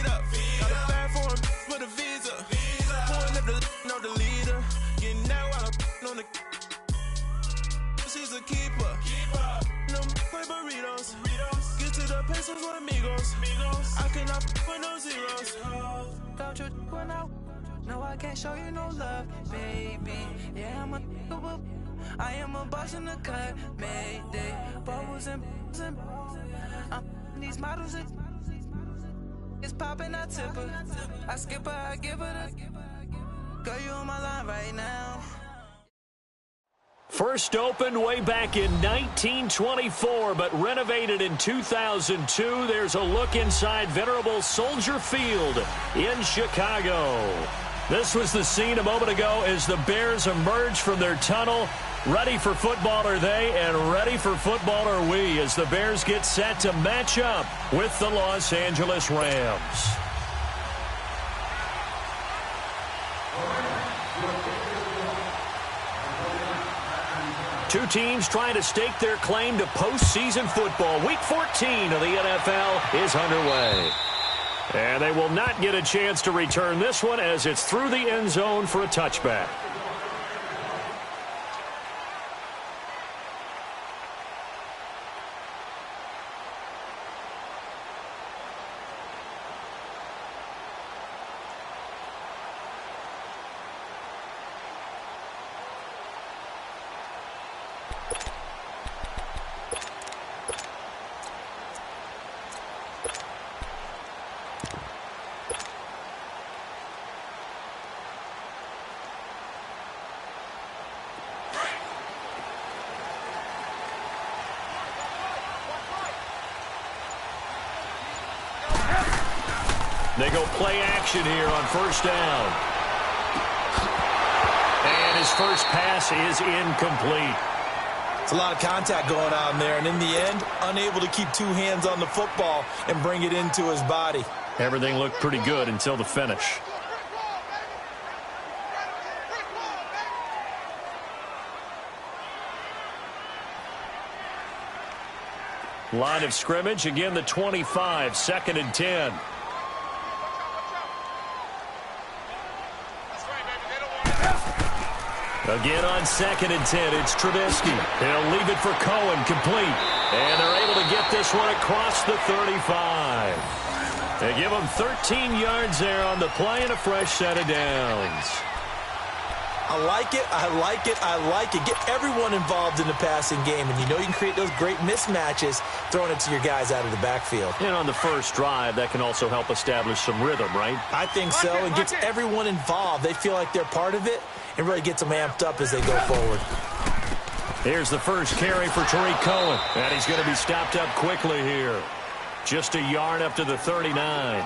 feet up. Got a bag for him with a visa. Pulling up the leader. Getting that while I'm on the. She's a keeper. No play burritos. Get to the pesos with amigos. I cannot with no zeros. Don't you run out? No, I can't show you no love, baby. Yeah, I am a boss in the cut, Mayday. Bubbles and these models it's popping, I tip her. I skip her, I give her the. Girl, you on my line right now. First opened way back in 1924, but renovated in 2002. There's a look inside venerable Soldier Field in Chicago. This was the scene a moment ago as the Bears emerged from their tunnel. Ready for football are they, and ready for football are we, as the Bears get set to match up with the Los Angeles Rams. Two teams trying to stake their claim to postseason football. Week 14 of the NFL is underway. And they will not get a chance to return this one as it's through the end zone for a touchback. They go play action here on first down. And his first pass is incomplete. It's a lot of contact going on there, and in the end, unable to keep two hands on the football and bring it into his body. Everything looked pretty good until the finish. Line of scrimmage, again the 25, 2nd and 10. Again on 2nd and 10, it's Trubisky. He'll leave it for Cohen, complete. And they're able to get this one across the 35. They give him 13 yards there on the play and a fresh set of downs. I like it, I like it, I like it. Get everyone involved in the passing game, and you know you can create those great mismatches throwing it to your guys out of the backfield. And on the first drive, that can also help establish some rhythm, right? I think so, and gets everyone involved. They feel like they're part of it, and really gets them amped up as they go forward. Here's the first carry for Tariq Cohen, and he's going to be stopped up quickly here. Just a yard up to the 39.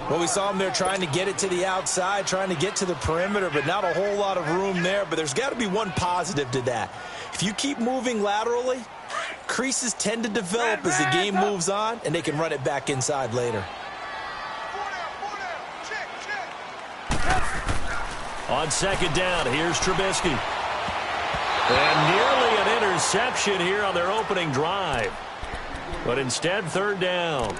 Well, we saw him there trying to get it to the outside, trying to get to the perimeter, but not a whole lot of room there. But there's got to be one positive to that. If you keep moving laterally, creases tend to develop as the game moves on, and they can run it back inside later. On 2nd down, here's Trubisky. And nearly an interception here on their opening drive. But instead, 3rd down.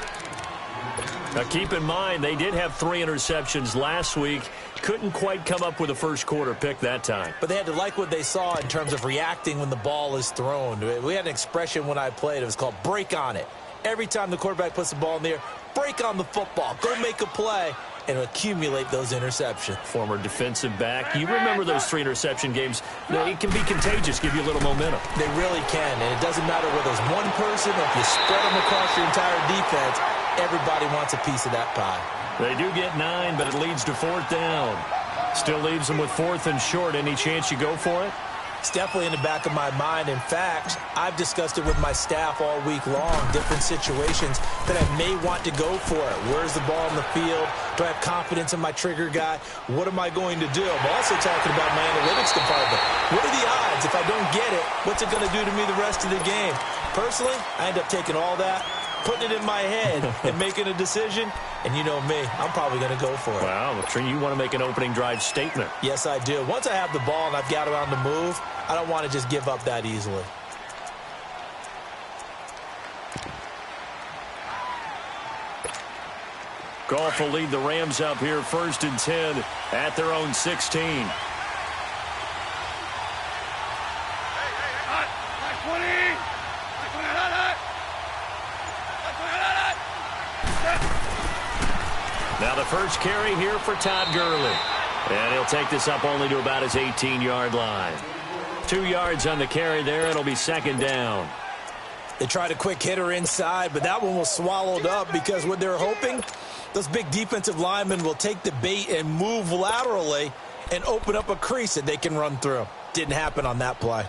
Now, keep in mind, they did have 3 interceptions last week. Couldn't quite come up with a first quarter pick that time. But they had to like what they saw in terms of reacting when the ball is thrown. We had an expression when I played. It was called break on it. Every time the quarterback puts the ball in the air, break on the football. Go make a play and accumulate those interceptions. Former defensive back. You remember those 3 interception games. It can be contagious, give you a little momentum. They really can, and it doesn't matter whether it's one person or if you spread them across your entire defense. Everybody wants a piece of that pie. They do get 9, but it leads to 4th down. Still leaves them with 4th and short. Any chance you go for it? It's definitely in the back of my mind. In fact, I've discussed it with my staff all week long, different situations that I may want to go for it. Where's the ball in the field? Do I have confidence in my trigger guy? What am I going to do? I'm also talking about my analytics department. What are the odds? If I don't get it, what's it going to do to me the rest of the game? Personally, I end up taking all that, putting it in my head, and making a decision. And you know me, I'm probably going to go for it. Wow, you want to make an opening drive statement. Yes, I do. Once I have the ball and I've got it on the move, I don't want to just give up that easily. Goff will lead the Rams up here 1st and 10 at their own 16. Now the first carry here for Todd Gurley. And he'll take this up only to about his 18-yard line. 2 yards on the carry there. It'll be 2nd down. They tried a quick hitter inside, but that one was swallowed up because what they're hoping, those big defensive linemen will take the bait and move laterally and open up a crease that they can run through. Didn't happen on that play.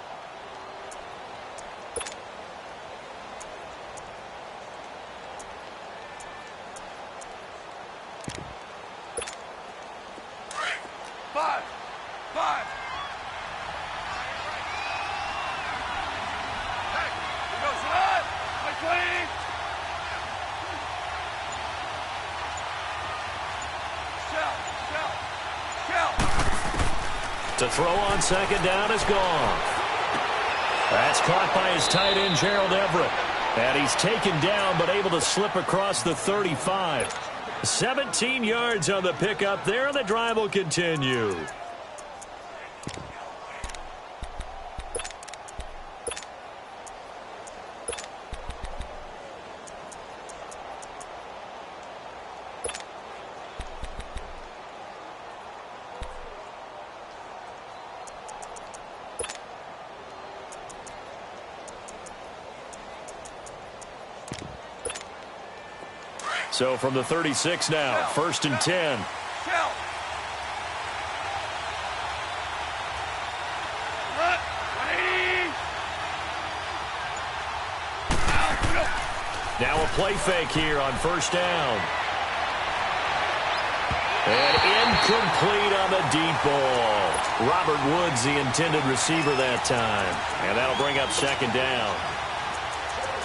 To throw on 2nd down is gone. That's caught by his tight end, Gerald Everett. And he's taken down but able to slip across the 35. 17 yards on the pickup there, and the drive will continue. So from the 36 now, 1st and 10. Now a play fake here on 1st down. And incomplete on the deep ball. Robert Woods, the intended receiver that time. And that'll bring up 2nd down.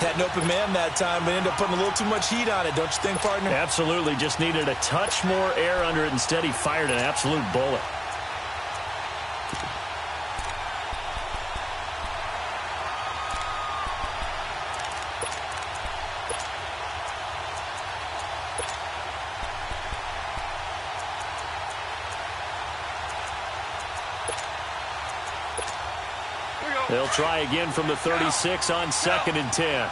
Had an open man that time, but ended up putting a little too much heat on it, don't you think, partner? Absolutely. Just needed a touch more air under it. Instead, he fired an absolute bullet. They'll try again from the 36 on 2nd and 10.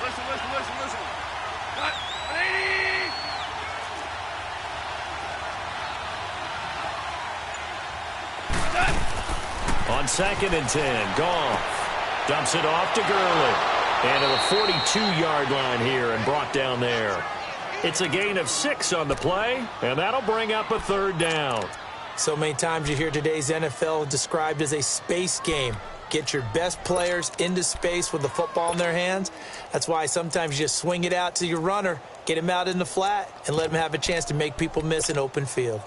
Listen. Got 180. On 2nd and 10, Goff dumps it off to Gurley. And to the 42-yard line here and brought down there. It's a gain of 6 on the play, and that'll bring up a 3rd down. So many times you hear today's NFL described as a space game. Get your best players into space with the football in their hands. That's why sometimes you just swing it out to your runner, get him out in the flat, and let him have a chance to make people miss an open field.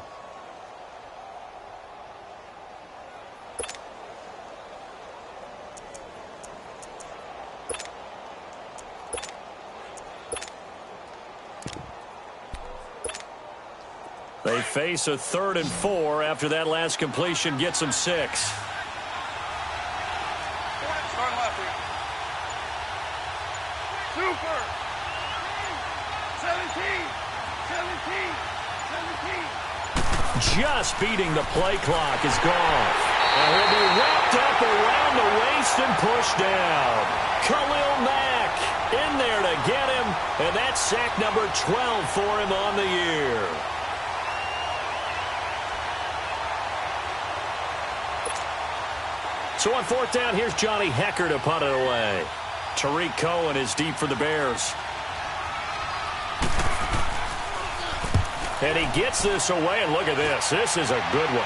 They face a 3rd and 4 after that last completion gets them 6. Super. 17. Just beating the play clock is gone. And he'll be wrapped up around the waist and pushed down. Khalil Mack in there to get him, and that's sack number 12 for him on the year. So on 4th down, here's Johnny Hecker to punt it away. Tariq Cohen is deep for the Bears. And he gets this away, and look at this. This is a good one.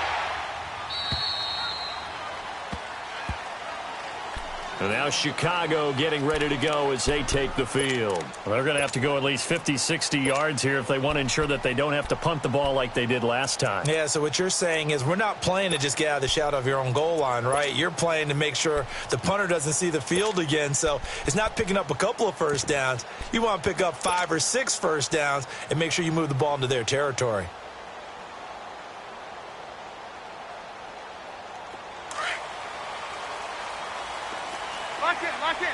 And now Chicago getting ready to go as they take the field. Well, they're going to have to go at least 50, 60 yards here if they want to ensure that they don't have to punt the ball like they did last time. Yeah, so what you're saying is we're not playing to just get out of the shadow of your own goal line, right? You're playing to make sure the punter doesn't see the field again. So it's not picking up a couple of first downs. You want to pick up 5 or 6 first downs and make sure you move the ball into their territory. Lock in.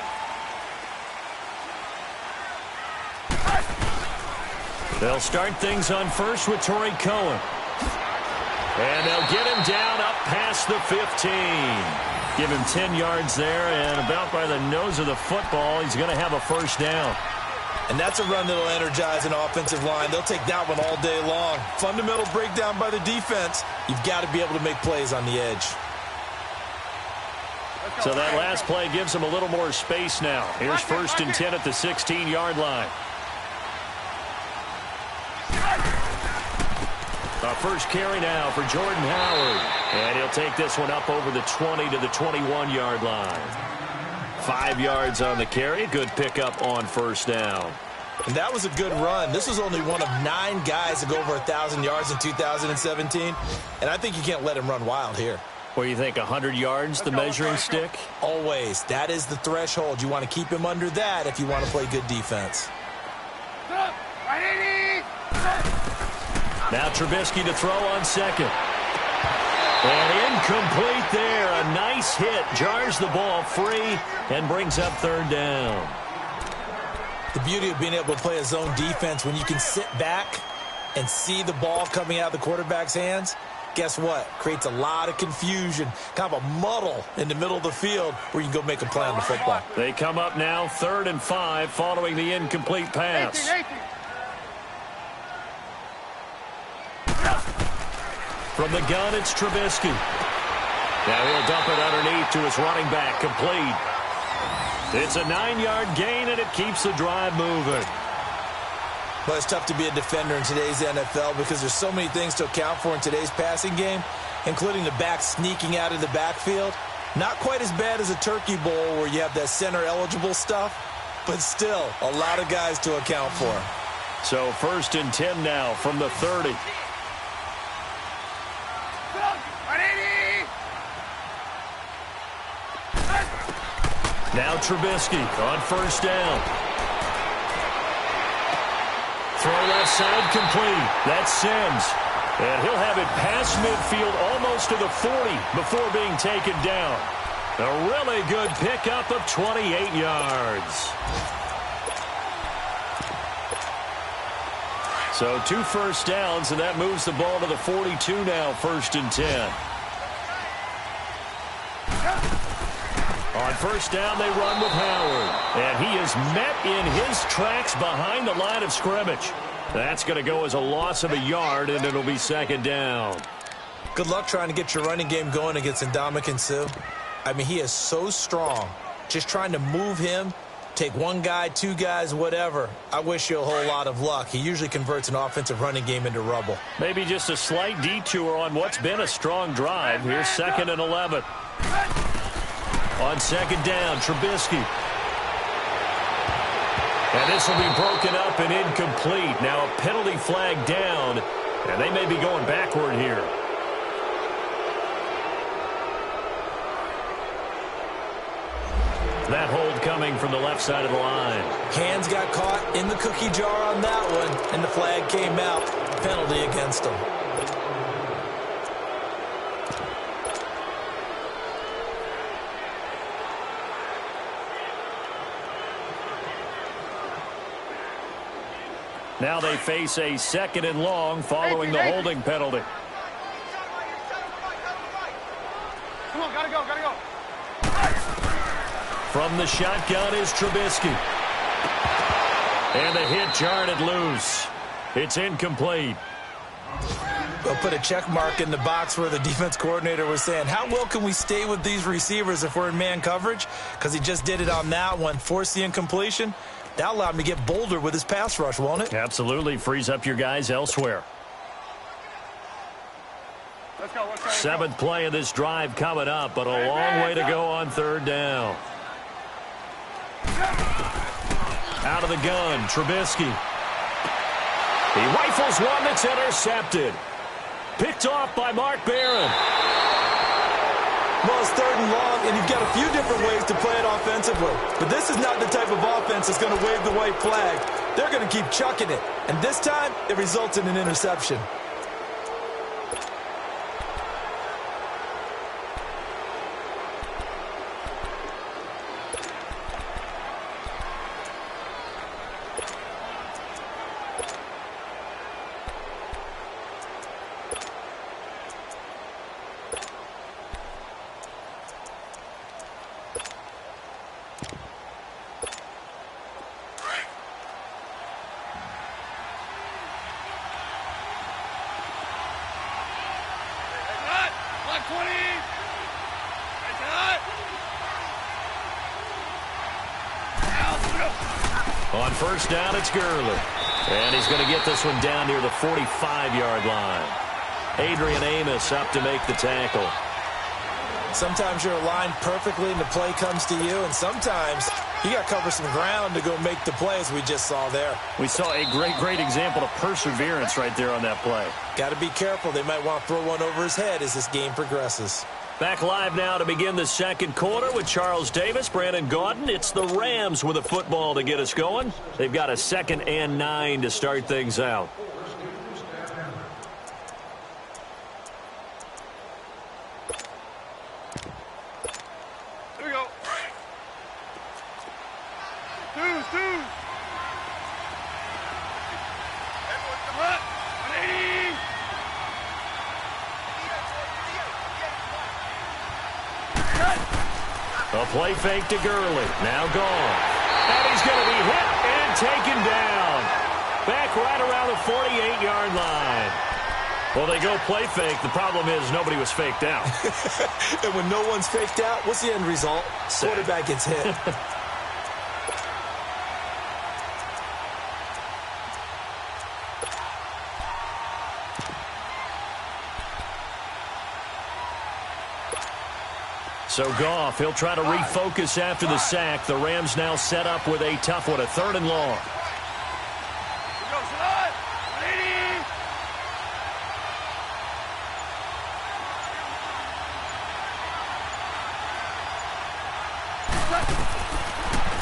They'll start things on first with Torrey Cohen. And they'll get him down up past the 15. Give him 10 yards there, and about by the nose of the football, he's going to have a first down. And that's a run that'll energize an offensive line. They'll take that one all day long. Fundamental breakdown by the defense. You've got to be able to make plays on the edge. So that last play gives him a little more space now. Here's 1st and 10 at the 16-yard line. Our first carry now for Jordan Howard. And he'll take this one up over the 20 to the 21-yard line. 5 yards on the carry. Good pickup on first down. And that was a good run. This was only one of 9 guys to go over 1,000 yards in 2017. And I think you can't let him run wild here. What do you think, 100 yards, the measuring stick? Always. That is the threshold. You want to keep him under that if you want to play good defense. Now Trubisky to throw on second. And incomplete there. A nice hit. Jars the ball free and brings up 3rd down. The beauty of being able to play a zone defense when you can sit back and see the ball coming out of the quarterback's hands, guess what? Creates a lot of confusion, kind of a muddle in the middle of the field where you can go make a play on the football. They come up now 3rd and 5 following the incomplete pass. From the gun, it's Trubisky. Now he'll dump it underneath to his running back, complete. It's a 9-yard gain, and it keeps the drive moving. But it's tough to be a defender in today's NFL because there's so many things to account for in today's passing game, including the back sneaking out of the backfield. Not quite as bad as a turkey bowl where you have that center-eligible stuff, but still a lot of guys to account for. So 1st and 10 now from the 30. Now Trubisky on first down. Throw left side complete. That's Sims. And he'll have it past midfield almost to the 40 before being taken down. A really good pickup of 28 yards. So 2 first downs, and that moves the ball to the 42 now, 1st and 10. On first down, they run with Howard. And he is met in his tracks behind the line of scrimmage. That's going to go as a loss of a yard, and it'll be 2nd down. Good luck trying to get your running game going against Ndamukong Suh. I mean, he is so strong. Just trying to move him, take 1 guy, 2 guys, whatever. I wish you a whole lot of luck. He usually converts an offensive running game into rubble. Maybe just a slight detour on what's been a strong drive. Here's 2nd and 11. On 2nd down, Trubisky. And this will be broken up and incomplete. Now a penalty flag down, and they may be going backward here. That hold coming from the left side of the line. Hands got caught in the cookie jar on that one, and the flag came out. Penalty against him. Now they face a 2nd and long following the holding penalty. Come on, gotta go. From the shotgun is Trubisky. And the hit jarred it loose. It's incomplete. They'll put a check mark in the box where the defense coordinator was saying, how well can we stay with these receivers if we're in man coverage? Because he just did it on that one, forced the incompletion. That allowed him to get bolder with his pass rush, won't it? Absolutely. Frees up your guys elsewhere. Let's go. 7th play of this drive coming up, but a long way to go on 3rd down. Out of the gun, Trubisky. He rifles one that's intercepted. Picked off by Mark Barron. Well, it's 3rd and long, and you've got a few different ways to play it offensively. But this is not the type of offense that's going to wave the white flag. They're going to keep chucking it. And this time, it results in an interception. Got 20. On first down, it's Gurley. And he's going to get this one down near the 45-yard line. Adrian Amos up to make the tackle. Sometimes you're aligned perfectly and the play comes to you, and sometimes you got to cover some ground to go make the play, as we just saw there. We saw a great example of perseverance right there on that play. Got to be careful. They might want to throw one over his head as this game progresses. Back live now to begin the second quarter with Charles Davis, Brandon Gaudin. It's the Rams with a football to get us going. They've got a 2nd and 9 to start things out. Here we go. Two. What? 180. A play fake to Gurley. Now gone. And he's going to be hit and taken down. Back right around the 48-yard line. Well, they go play fake. The problem is nobody was faked out. And when no one's faked out, what's the end result? Sack. Quarterback gets hit. So Goff, he'll try to refocus after the sack. The Rams now set up with a tough one, a 3rd and long.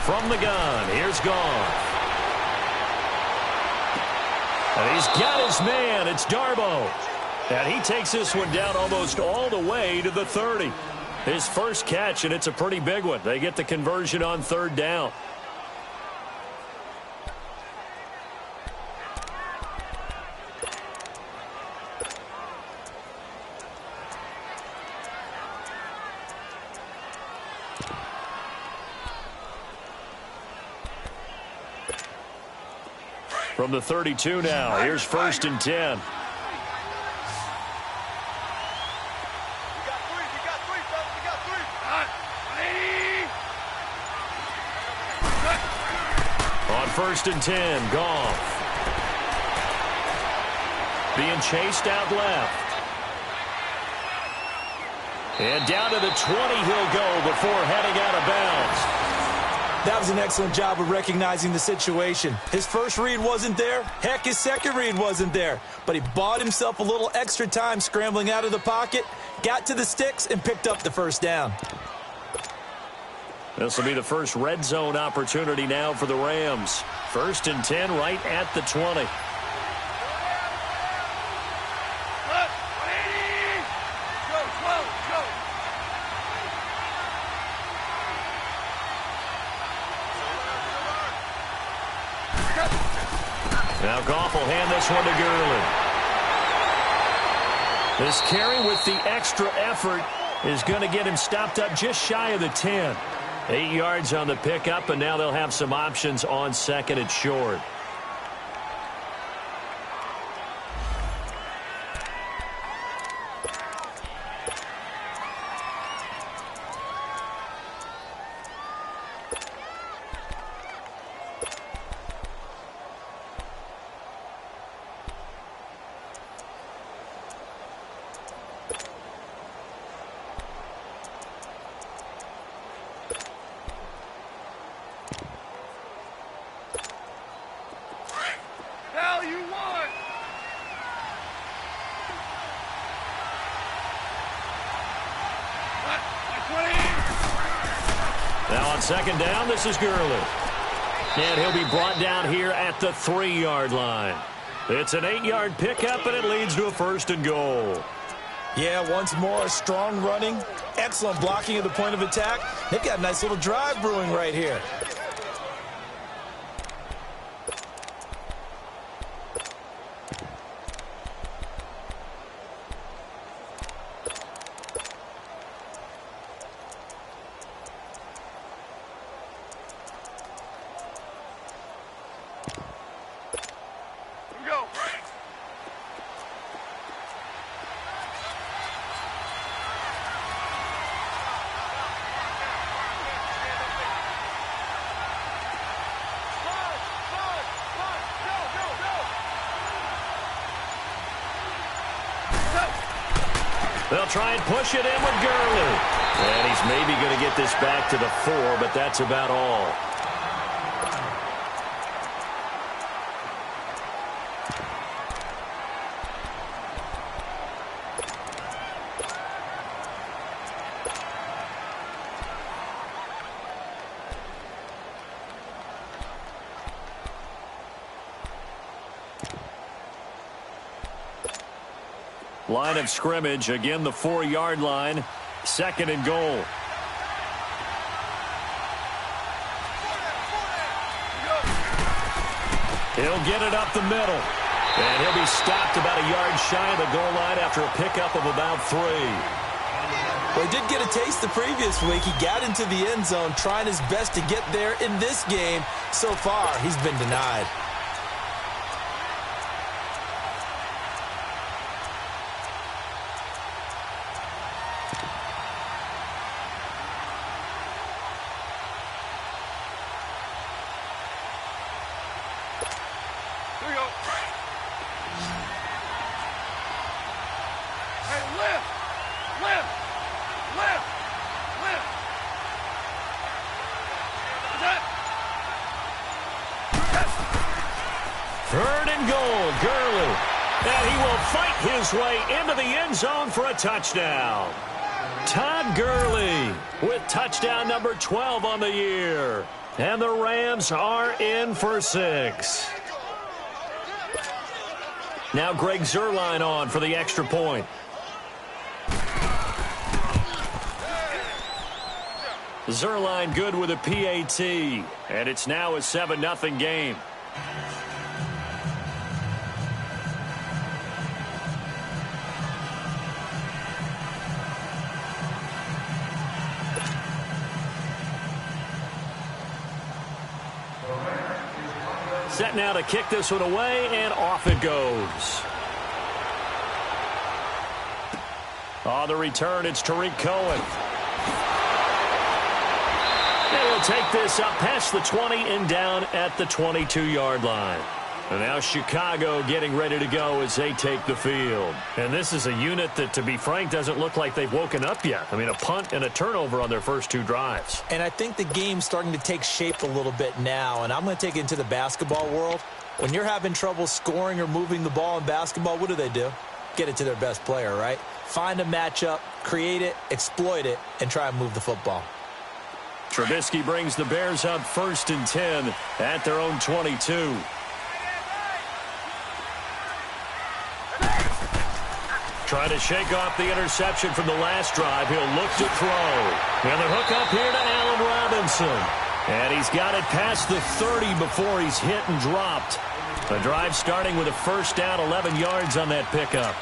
From the gun, here's Goff. And he's got his man. It's Darboh. And he takes this one down almost all the way to the 30. His first catch, and it's a pretty big one. They get the conversion on 3rd down. From the 32 now, here's 1st and 10. On 1st and 10, Goff. Being chased out left. And down to the 20 he'll go before heading out of bounds. That was an excellent job of recognizing the situation. His first read wasn't there. Heck, his second read wasn't there. But he bought himself a little extra time scrambling out of the pocket, got to the sticks, and picked up the 1st down. This will be the first red zone opportunity now for the Rams. 1st and 10 right at the 20. Now Goff will hand this one to Gurley. This carry with the extra effort is going to get him stopped up just shy of the 10. 8 yards on the pickup, and now they'll have some options on 2nd and short. Now on 2nd down, this is Gurley. And he'll be brought down here at the 3-yard line. It's an 8-yard pickup, and it leads to a 1st and goal. Yeah, once more, strong running, excellent blocking at the point of attack. They've got a nice little drive brewing right here. They'll try and push it in with Gurley. And he's maybe going to get this back to the 4, but that's about all. Line of scrimmage, again the 4-yard line, 2nd and goal. He'll get it up the middle. And he'll be stopped about a yard shy of the goal line after a pickup of about 3. Well, he did get a taste the previous week. He got into the end zone trying his best to get there in this game. So far, he's been denied. Way into the end zone for a touchdown. Todd Gurley with touchdown number 12 on the year. And the Rams are in for 6. Now Greg Zuerlein on for the extra point. Zuerlein good with a PAT. And it's now a 7-0 game. Set now to kick this one away, and off it goes. On the return, it's Tariq Cohen. And he'll take this up past the 20 and down at the 22-yard line. And now Chicago getting ready to go as they take the field. And this is a unit that, to be frank, doesn't look like they've woken up yet. I mean, a punt and a turnover on their first 2 drives. And I think the game's starting to take shape a little bit now. And I'm going to take it into the basketball world. When you're having trouble scoring or moving the ball in basketball, what do? Get it to their best player, right? Find a matchup, create it, exploit it, and try and move the football. Trubisky brings the Bears up 1st and 10 at their own 22. Trying to shake off the interception from the last drive. He'll look to throw. And the hook up here to Allen Robinson. And he's got it past the 30 before he's hit and dropped. The drive starting with a first down, 11 yards on that pickup.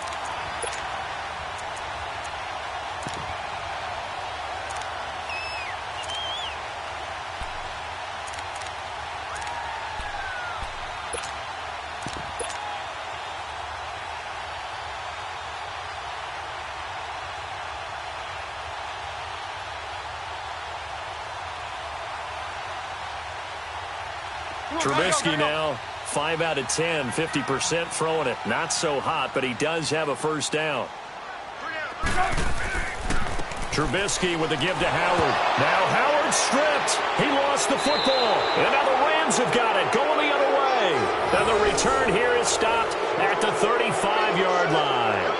Trubisky now 5 out of 10, 50% throwing it. Not so hot, but he does have a first down. Trubisky with the give to Howard. Now Howard stripped. He lost the football. And now the Rams have got it, going the other way. And the return here is stopped at the 35-yard line.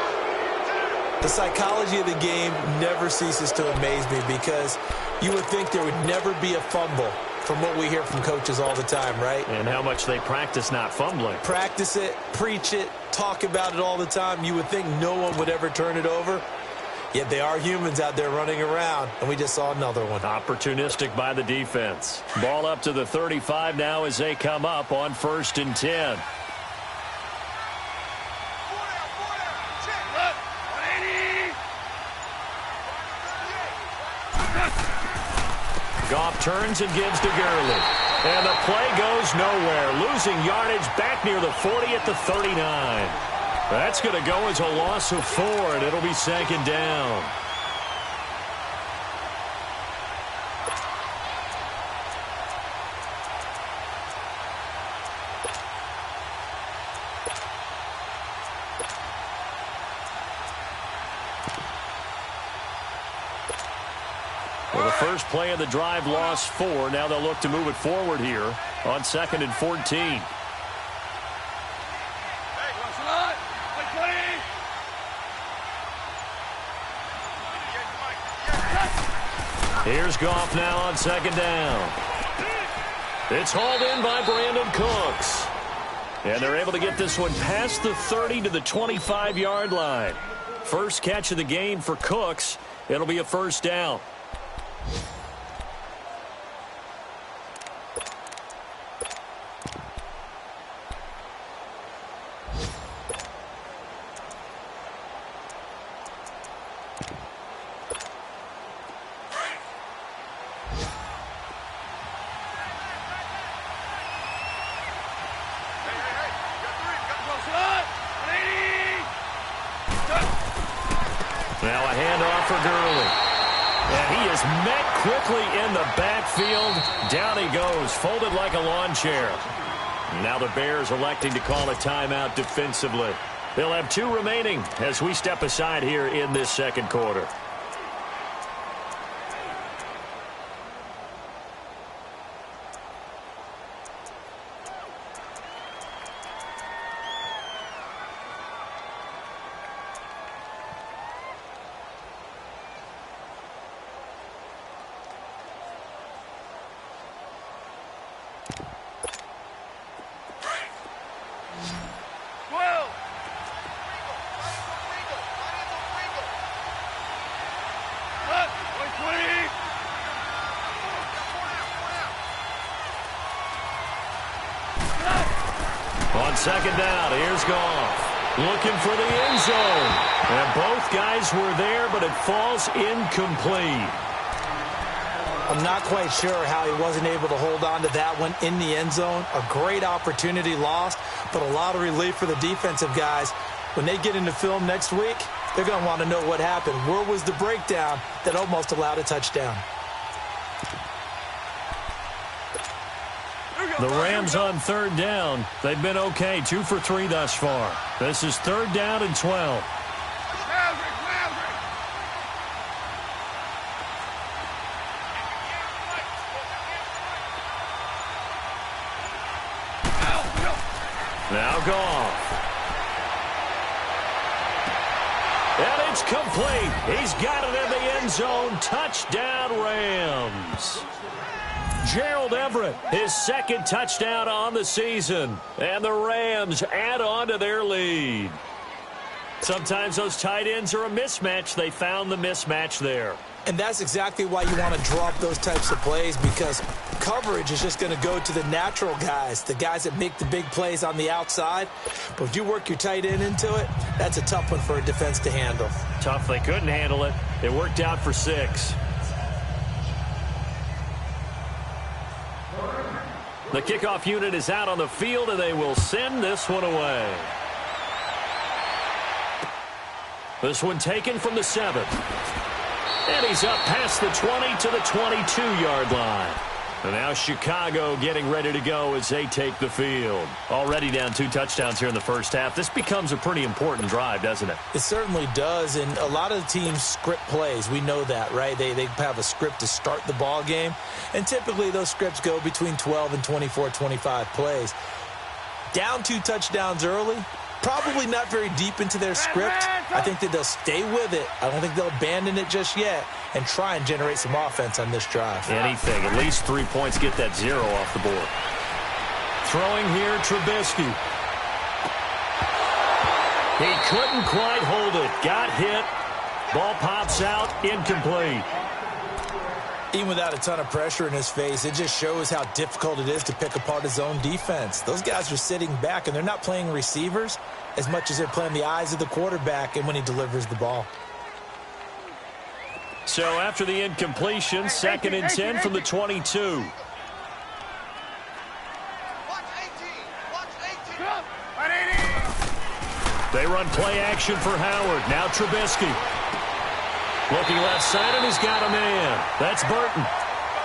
The psychology of the game never ceases to amaze me because you would think there would never be a fumble from what we hear from coaches all the time, right? And how much they practice not fumbling. Practice it, preach it, talk about it all the time. You would think no one would ever turn it over. Yet they are humans out there running around, and we just saw another one. Opportunistic by the defense. Ball up to the 35 now as they come up on 1st and 10. Goff turns and gives to Gurley. And the play goes nowhere. Losing yardage back near the 40 at the 39. That's going to go as a loss of 4, and it'll be 2nd down. first play of the drive lost 4. Now they'll look to move it forward here on 2nd and 14. Here's Goff now on 2nd down. It's hauled in by Brandon Cooks. And they're able to get this one past the 30 to the 25-yard line. First catch of the game for Cooks. It'll be a first down. Now a handoff for Gurley. And he is met quickly in the backfield. Down he goes, folded like a lawn chair. Now the Bears electing to call a timeout defensively. They'll have 2 remaining as we step aside here in this second quarter. On 2nd down, here's Goff. Looking for the end zone. And both guys were there, but it falls incomplete. I'm not quite sure how he wasn't able to hold on to that one in the end zone. A great opportunity lost, but a lot of relief for the defensive guys. When they get into film next week, they're going to want to know what happened. Where was the breakdown that almost allowed a touchdown? The Rams on 3rd down. They've been okay, 2 for 3 thus far. This is 3rd down and 12. Now Goff. And it's complete. He's got it in the end zone. Touchdown, Rams. Gerald Everett, his 2nd touchdown on the season. And the Rams add on to their lead. Sometimes those tight ends are a mismatch. They found the mismatch there. And that's exactly why you want to drop those types of plays, because coverage is just going to go to the natural guys, the guys that make the big plays on the outside. But if you work your tight end into it, that's a tough one for a defense to handle. Tough. They couldn't handle it. It worked out for 6. The kickoff unit is out on the field, and they will send this one away. This one taken from the 7th. And he's up past the 20 to the 22-yard line. And now Chicago getting ready to go as they take the field. Already down 2 touchdowns here in the first half. This becomes a pretty important drive, doesn't it? It certainly does, and a lot of the teams script plays. We know that, right? They have a script to start the ball game, and typically those scripts go between 12 and 24, 25 plays. Down 2 touchdowns early, probably not very deep into their script. I think that they'll stay with it. I don't think they'll abandon it just yet and try and generate some offense on this drive. Anything. At least 3 points. Get that 0 off the board. Throwing here, Trubisky. He couldn't quite hold it. Got hit. Ball pops out. Incomplete. Even without a ton of pressure in his face, it just shows how difficult it is to pick apart his own defense. Those guys are sitting back, and they're not playing receivers as much as they're playing the eyes of the quarterback and when he delivers the ball. So after the incompletion, 2nd and 10 from the 22. They run play action for Howard. Now Trubisky. Looking left side, and he's got a man. That's Burton.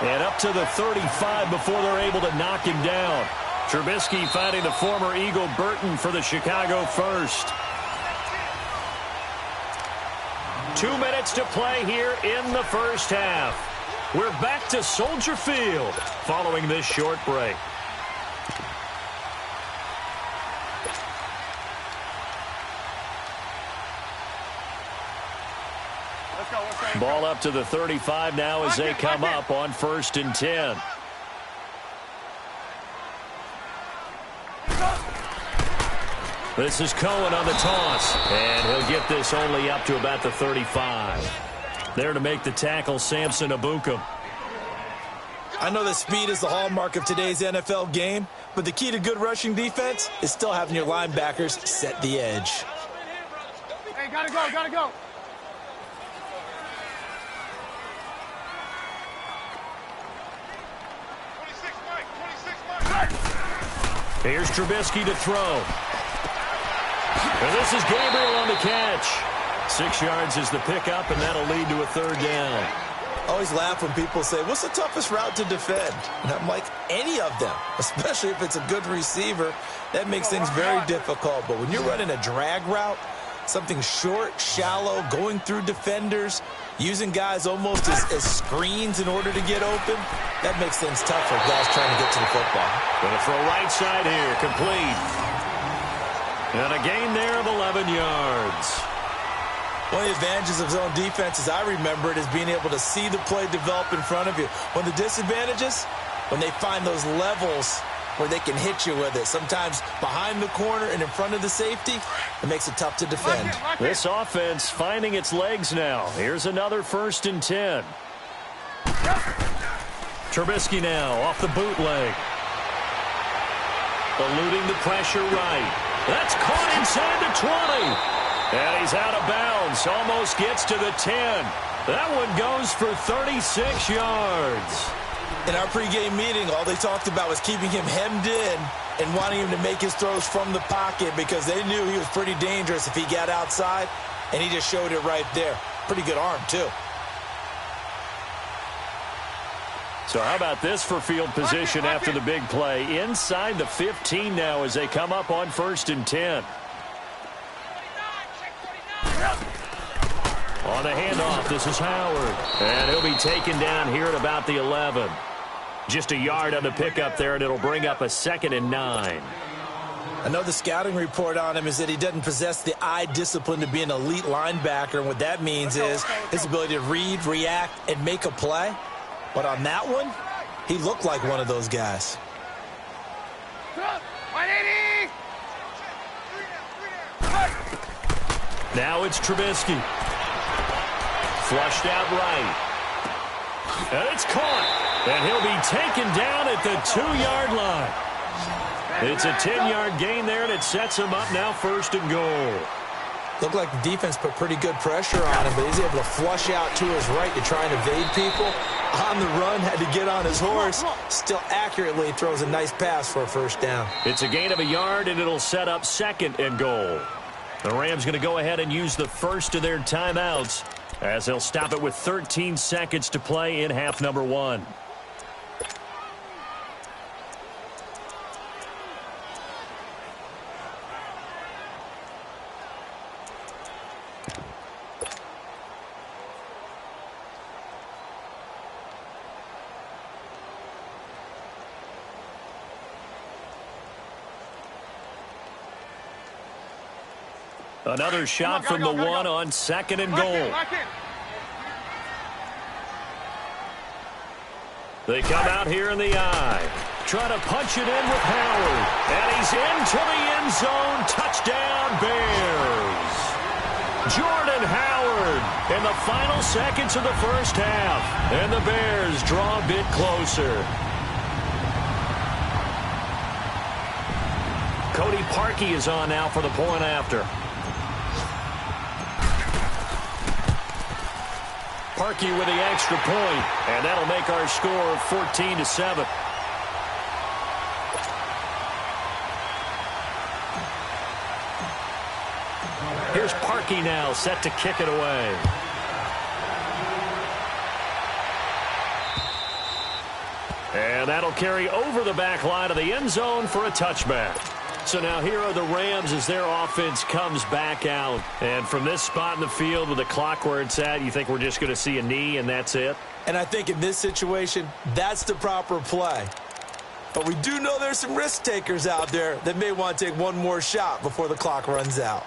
And up to the 35 before they're able to knock him down. Trubisky finding the former Eagle Burton for the Chicago first. 2 minutes to play here in the first half. We're back to Soldier Field following this short break. Ball up to the 35 now as they come up on 1st and 10. This is Cohen on the toss, and he'll get this only up to about the 35. There to make the tackle, Samson Abukum. I know that speed is the hallmark of today's NFL game, but the key to good rushing defense is still having your linebackers set the edge. Hey, gotta go, gotta go. Here's Trubisky to throw. And this is Gabriel on the catch. 6 yards is the pickup, and that'll lead to a 3rd down. I always laugh when people say, what's the toughest route to defend? And I'm like, any of them, especially if it's a good receiver. That makes things very difficult. But when you're running a drag route, something short, shallow, going through defenders, using guys almost as screens in order to get open, that makes things tough for guys trying to get to the football. Going to throw right side here, complete. And a gain there of 11 yards. One of the advantages of zone defense, as I remember it, is being able to see the play develop in front of you. One of the disadvantages, when they find those levels where they can hit you with it, sometimes behind the corner and in front of the safety, it makes it tough to defend. This offense finding its legs now. Here's another 1st and 10. Trubisky now off the bootleg. Eluding the pressure right. That's caught inside the 20. And he's out of bounds. Almost gets to the 10. That one goes for 36 yards. In our pregame meeting, all they talked about was keeping him hemmed in and wanting him to make his throws from the pocket because they knew he was pretty dangerous if he got outside, and he just showed it right there. Pretty good arm, too. So how about this for field position after the big play? Inside the 15 now as they come up on 1st and 10. On the handoff, this is Howard. And he'll be taken down here at about the 11. Just a yard on the pickup there, and it'll bring up a 2nd and 9. I know the scouting report on him is that he doesn't possess the eye discipline to be an elite linebacker. And what that means is his ability to read, react, and make a play. But on that one, he looked like one of those guys. 180! Now it's Trubisky. Flushed out right. And it's caught. And he'll be taken down at the 2-yard line. It's a 10-yard gain there, and it sets him up now 1st and goal. Looked like the defense put pretty good pressure on him, but he's able to flush out to his right to try and evade people. On the run, had to get on his horse. Still accurately throws a nice pass for a 1st down. It's a gain of a yard, and it'll set up 2nd and goal. The Rams going to go ahead and use the first of their timeouts as they'll stop it with 13 seconds to play in half number 1. Another shot from the 1 on 2nd and goal. They come out here in the eye. Trying to punch it in with Howard. And he's into the end zone. Touchdown, Bears. Jordan Howard in the final seconds of the 1st half. And the Bears draw a bit closer. Cody Parkey is on now for the point after. Parkey with the extra point, and that'll make our score 14-7. Here's Parkey now, set to kick it away. And that'll carry over the back line of the end zone for a touchback. So now here are the Rams as their offense comes back out. And from this spot in the field with the clock where it's at, you think we're just going to see a knee and that's it? And I think in this situation, that's the proper play. But we do know there's some risk takers out there that may want to take one more shot before the clock runs out.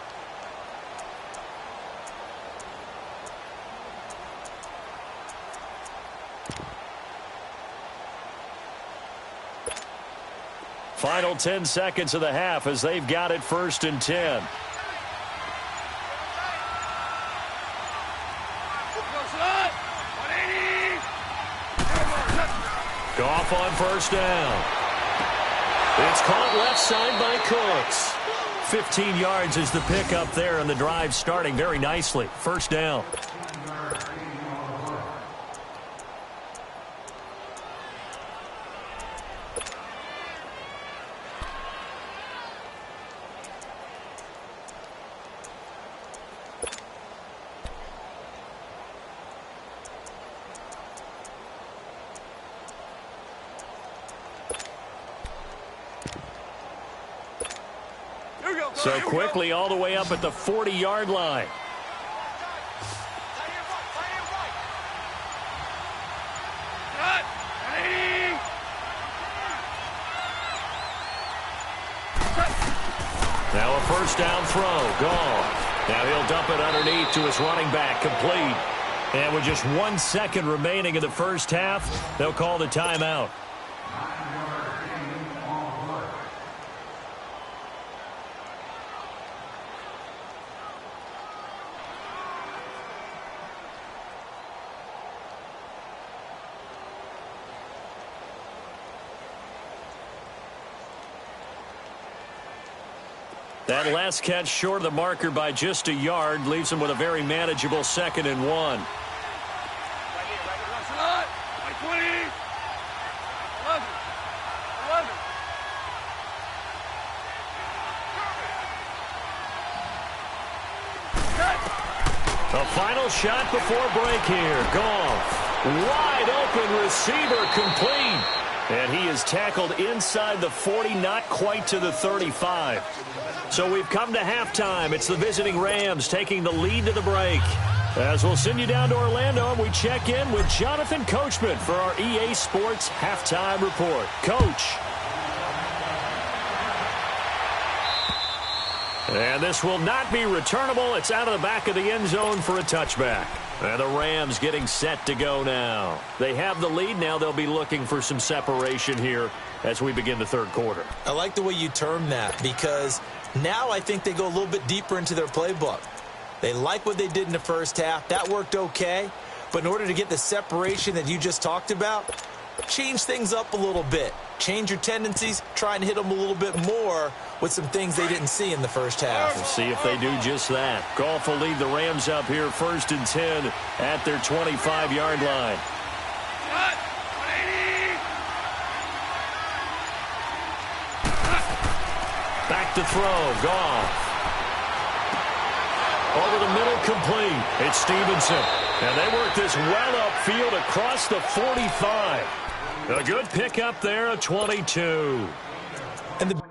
Final 10 seconds of the half as they've got it 1st and 10. Goff on 1st down. It's caught left side by Cooks. 15 yards is the pickup there, and the drive starting very nicely. 1st down. So quickly all the way up at the 40-yard line. Now a 1st down throw. Gone. Now he'll dump it underneath to his running back. Complete. And with just 1 second remaining in the 1st half, they'll call the timeout. That last catch short of the marker by just a yard leaves him with a very manageable 2nd and 1. A final shot before break here. Goff. Wide open receiver, complete. And he is tackled inside the 40, not quite to the 35. So we've come to halftime. It's the visiting Rams taking the lead to the break. As we'll send you down to Orlando, we check in with Jonathan Coachman for our EA Sports Halftime Report. Coach. And this will not be returnable. It's out of the back of the end zone for a touchback. And the Rams getting set to go now. They have the lead. Now they'll be looking for some separation here as we begin the 3rd quarter. I like the way you term that because now I think they go a little bit deeper into their playbook. They like what they did in the 1st half. That worked okay. But in order to get the separation that you just talked about, change things up a little bit. Change your tendencies. Try and hit them a little bit more with some things they didn't see in the 1st half. We'll see if they do just that. Goff will lead the Rams up here 1st and 10 at their 25-yard line. Back to throw. Goff. Over the middle, complete. It's Stevenson. And they work this well upfield across the 45. A good pickup there, a 22. And the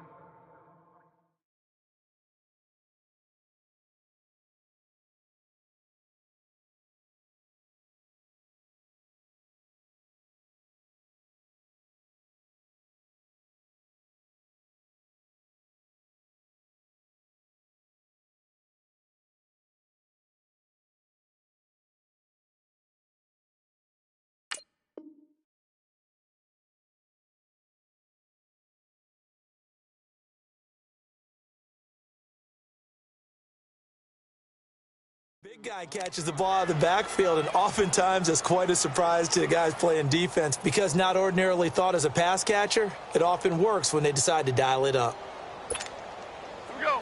big guy catches the ball out of the backfield, and oftentimes it's quite a surprise to the guys playing defense because not ordinarily thought as a pass catcher, it often works when they decide to dial it up.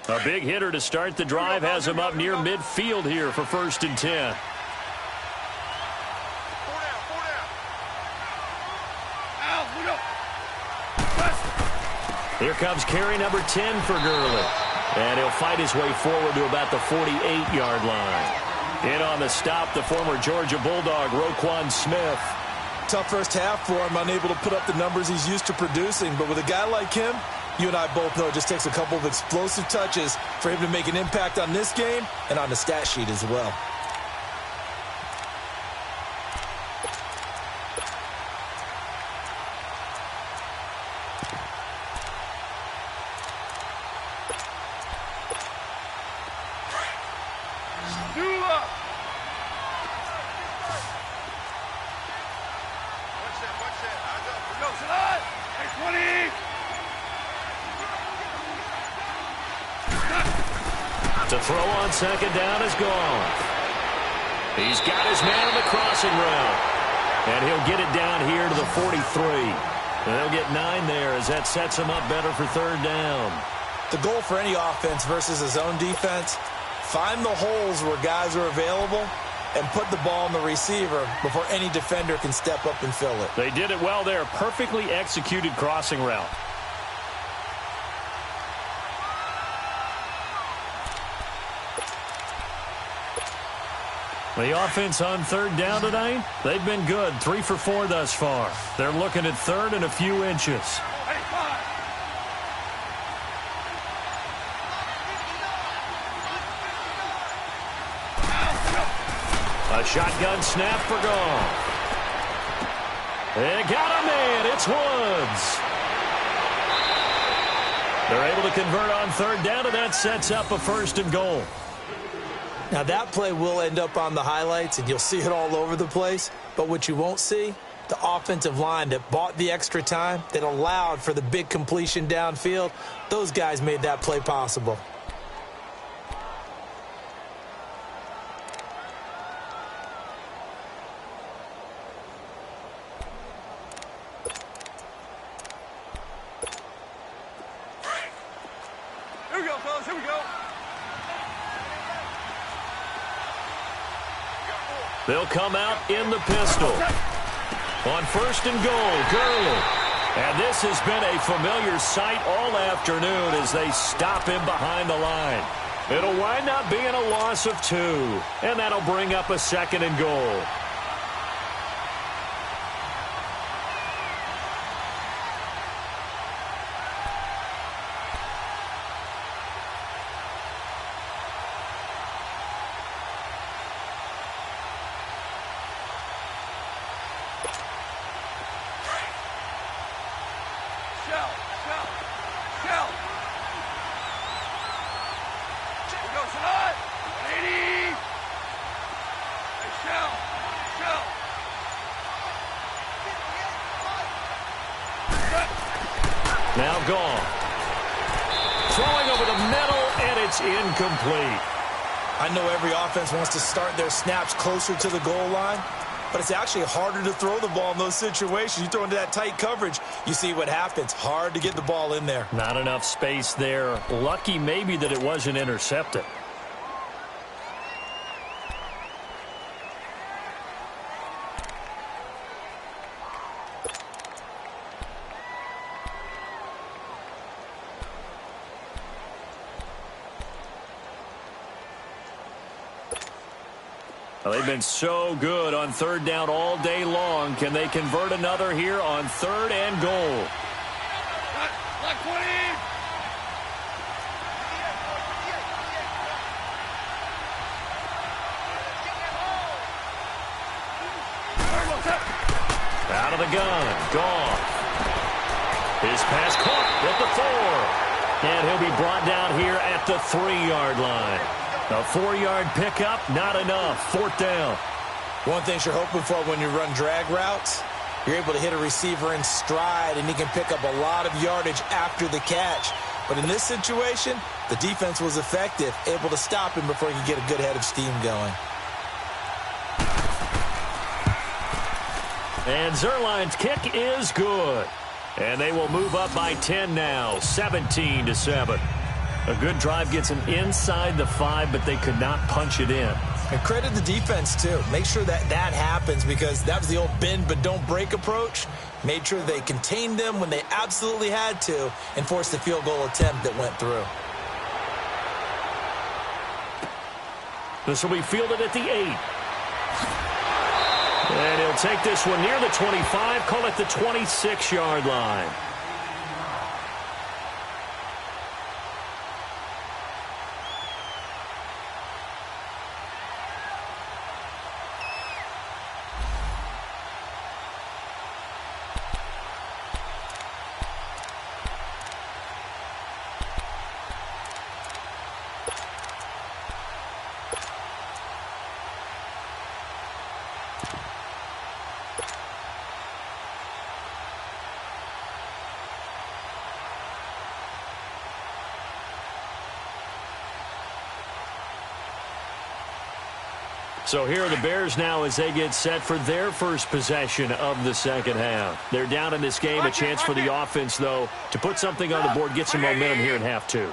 A big hitter to start the drive has him up near midfield here for 1st and 10. Here comes carry number 10 for Gurley. And he'll fight his way forward to about the 48-yard line. In on the stop, the former Georgia Bulldog, Roquan Smith. Tough 1st half for him, unable to put up the numbers he's used to producing. But with a guy like him, You and I both know it just takes a couple of explosive touches for him to make an impact on this game and on the stat sheet as well. To throw on second down is gone. He's got his man on the crossing route. And he'll get it down here to the 43. And they'll get 9 there as that sets him up better for third down. The goal for any offense versus a zone defense, find the holes where guys are available and put the ball in the receiver before any defender can step up and fill it. They did it well there. Perfectly executed crossing route. The offense on third down tonight, they've been good. 3 for 4 thus far. They're looking at third and a few inches. A shotgun snap for Goff. They got a man. It's Woods. They're able to convert on third down, and that sets up a first and goal. Now, that play will end up on the highlights, and you'll see it all over the place. But what you won't see, the offensive line that bought the extra time, that allowed for the big completion downfield, those guys made that play possible. Here we go, fellas. Here we go. They'll come out in the pistol. On first and goal, Gurley. And this has been a familiar sight all afternoon as they stop him behind the line. It'll wind up being a loss of 2. And that'll bring up a second and goal. Now gone. Throwing over the middle, and it's incomplete. I know every offense wants to start their snaps closer to the goal line, but it's actually harder to throw the ball in those situations. You throw into that tight coverage, you see what happens. Hard to get the ball in there. Not enough space there. Lucky maybe that it wasn't intercepted. Well, they've been so good on third down all day long. Can they convert another here on third and goal? Black 20! Out of the gun. Goff. His pass caught at the 4. And he'll be brought down here at the 3-yard line. A 4-yard pickup, not enough. Fourth down. One thing you're hoping for when you run drag routes, you're able to hit a receiver in stride, and he can pick up a lot of yardage after the catch. But in this situation, the defense was effective, able to stop him before he could get a good head of steam going. And Zuerlein's kick is good. And they will move up by 10 now, 17-7. A good drive gets them inside the 5, but they could not punch it in. And credit the defense, too. Make sure that happens, because that was the old bend but don't break approach. Made sure they contained them when they absolutely had to and forced the field goal attempt that went through. This will be fielded at the 8. And he'll take this one near the 25, call it the 26-yard line. So here are the Bears now as they get set for their first possession of the second half. They're down in this game. A chance for the offense, though, to put something on the board, get some momentum here in half two.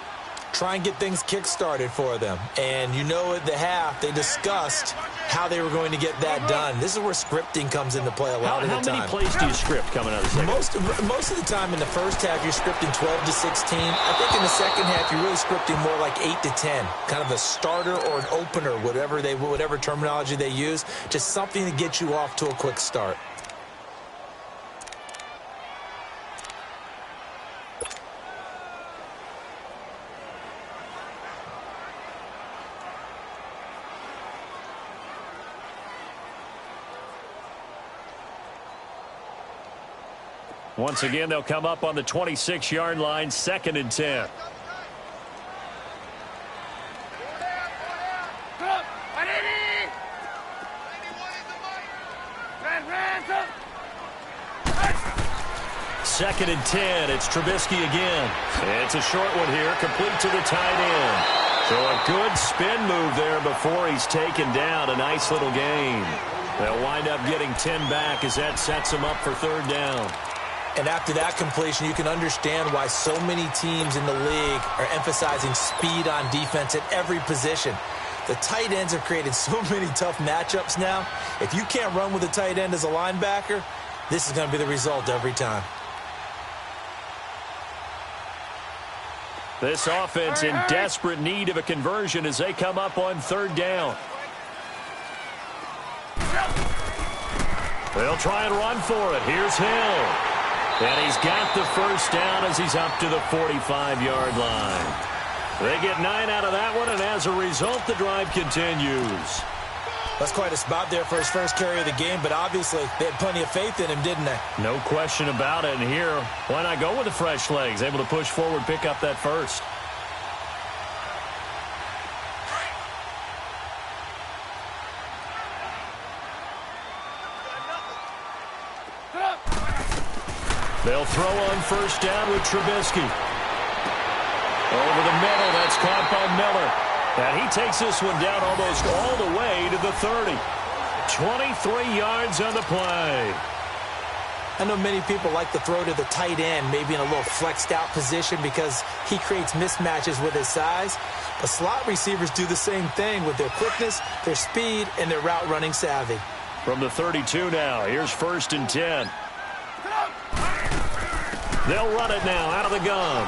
Try and get things kick-started for them. And you know at the half, they discussed how they were going to get that done. This is where scripting comes into play a lot of the time. How many plays do you script coming out of the second half? Most of the time in the first half, you're scripting 12 to 16. I think in the second half, you're really scripting more like 8 to 10. Kind of a starter or an opener, whatever terminology they use. Just something to get you off to a quick start. Once again, they'll come up on the 26-yard line, 2nd and 10. Second and 10. It's Trubisky again. It's a short one here, complete to the tight end. So a good spin move there before he's taken down. A nice little gain. They'll wind up getting 10 back as that sets them up for third down. And after that completion, you can understand why so many teams in the league are emphasizing speed on defense at every position. The tight ends have created so many tough matchups now. If you can't run with a tight end as a linebacker, this is going to be the result every time. This offense in desperate need of a conversion as they come up on third down. They'll try and run for it. Here's Hill. And he's got the first down as he's up to the 45-yard line. They get 9 out of that one, and as a result, the drive continues. That's quite a spot there for his first carry of the game, but obviously they had plenty of faith in him, didn't they? No question about it. And here, why not go with the fresh legs? Able to push forward, pick up that first. They'll throw on first down with Trubisky. Over the middle, that's caught by Miller. And he takes this one down almost all the way to the 30. 23 yards on the play. I know many people like to throw to the tight end, maybe in a little flexed out position because he creates mismatches with his size. But slot receivers do the same thing with their quickness, their speed, and their route running savvy. From the 32 now, here's 1st and 10. They'll run it now out of the gun.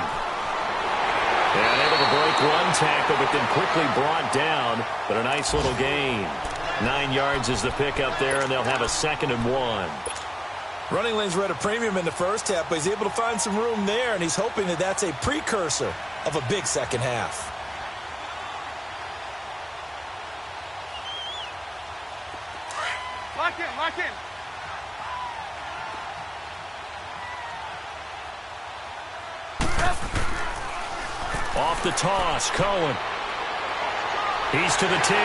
And able to break one tackle, but then quickly brought down. But a nice little gain. 9 yards is the pickup there, and they'll have a 2nd and 1. Running lanes were at a premium in the first half, but he's able to find some room there, and he's hoping that that's a precursor of a big second half. Lock in, lock in. Off the toss, Cohen. He's to the 10.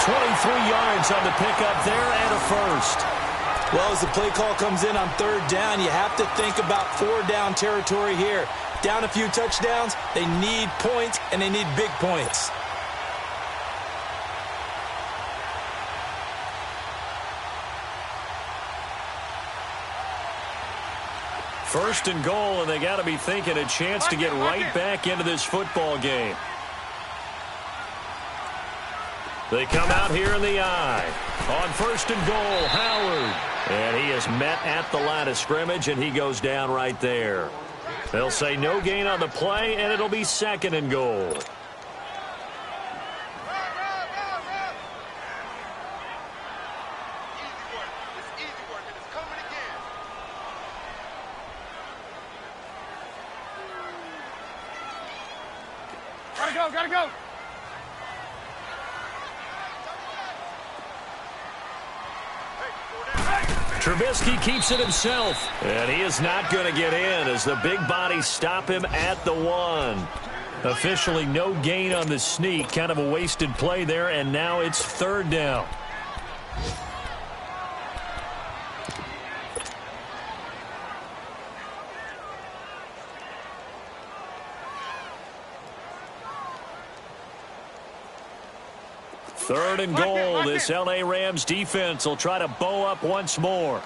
23 yards on the pickup there and a first. Well, as the play call comes in on third down, you have to think about 4-down territory here. Down a few touchdowns, they need points, and they need big points. First and goal, and they got to be thinking a chance to get right back into this football game. They come out here in the eye. On 1st and goal, Howard. And he is met at the line of scrimmage, and he goes down right there. They'll say no gain on the play, and it'll be 2nd and goal. Gotta go. Trubisky keeps it himself, and he is not going to get in as the big bodies stop him at the 1. Officially no gain on the sneak, kind of a wasted play there, and now it's 3rd down. Third and goal. This L.A. Rams defense will try to bow up once more.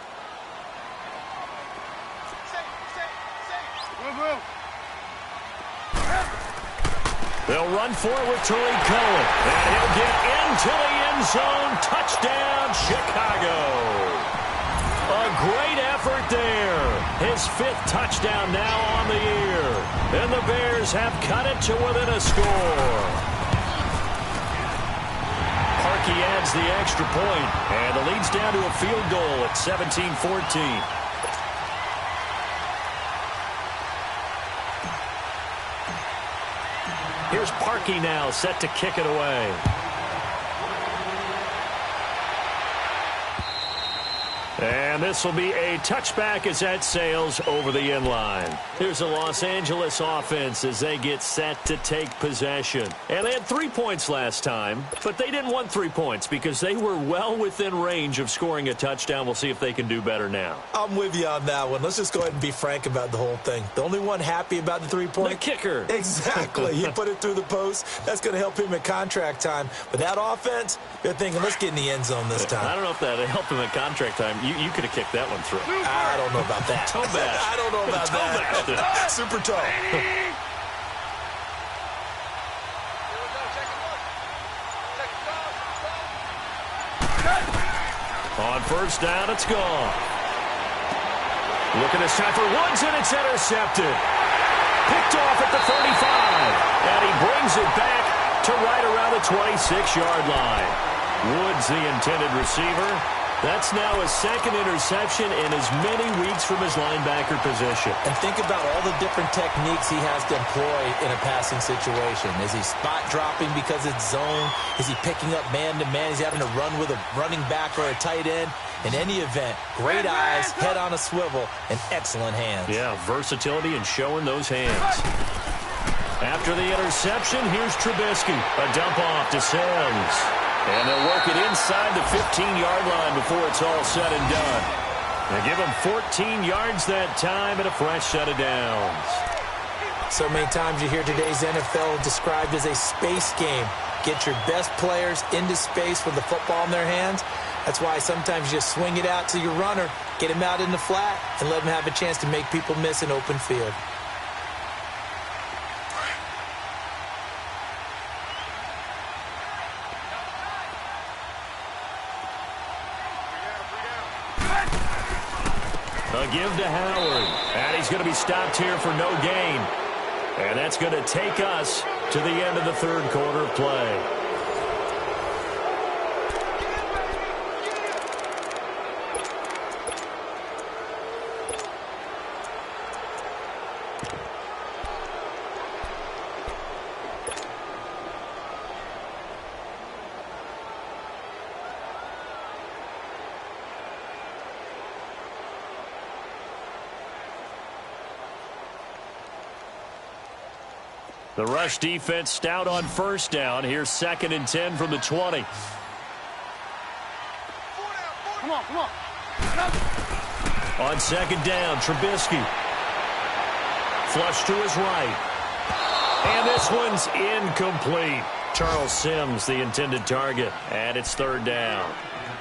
They'll run forward with Tariq Cohen. And he'll get into the end zone. Touchdown, Chicago. A great effort there. His 5th touchdown now on the year. And the Bears have cut it to within a score. Parkey adds the extra point, and the lead's down to a field goal at 17-14. Here's Parkey now, set to kick it away. And this will be a touchback as that sails over the end line. Here's the Los Angeles offense as they get set to take possession. And they had 3 points last time, but they didn't want 3 points because they were well within range of scoring a touchdown. We'll see if they can do better now. I'm with you on that one. Let's just go ahead and be frank about the whole thing. The only one happy about the 3-point? The kicker. Exactly. He put it through the post. That's going to help him at contract time. But that offense, they're thinking, let's get in the end zone this time. I don't know if that helped him at contract time. You could have kicked that one through. I don't know about that. Toe bash. I don't know about that. Super toe. On first down, it's gone. Looking this time for Woods, and it's intercepted. Picked off at the 35. And he brings it back to right around the 26-yard line. Woods, the intended receiver. That's now his 2nd interception in as many weeks from his linebacker position. And think about all the different techniques he has to employ in a passing situation. Is he spot dropping because it's zone? Is he picking up man-to-man? Is he having to run with a running back or a tight end? In any event, great eyes, head on a swivel, and excellent hands. Yeah, versatility and showing those hands. After the interception, here's Trubisky. A dump off to Sims. And they'll work it inside the 15-yard line before it's all said and done. They give him 14 yards that time and a fresh set of downs. So many times you hear today's NFL described as a space game. Get your best players into space with the football in their hands. That's why sometimes you just swing it out to your runner, get him out in the flat, and let him have a chance to make people miss an open field. A give to Howard. And he's going to be stopped here for no gain. And that's going to take us to the end of the 3rd quarter of play. The rush defense stout on first down. Here's 2nd and 10 from the 20. Come on, come on. On 2nd down, Trubisky. Flush to his right. And this one's incomplete. Charles Sims, the intended target. And it's 3rd down.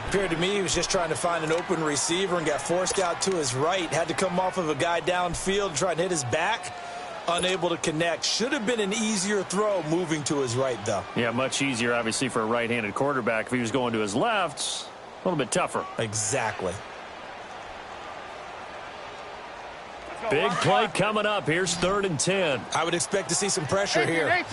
Appeared to me he was just trying to find an open receiver and got forced out to his right. Had to come off of a guy downfield, try and hit his back. Unable to connect. Should have been an easier throw moving to his right, though. Yeah, much easier, obviously, for a right-handed quarterback. If he was going to his left, a little bit tougher. Exactly. Big play coming up. Here's 3rd and 10. I would expect to see some pressure here.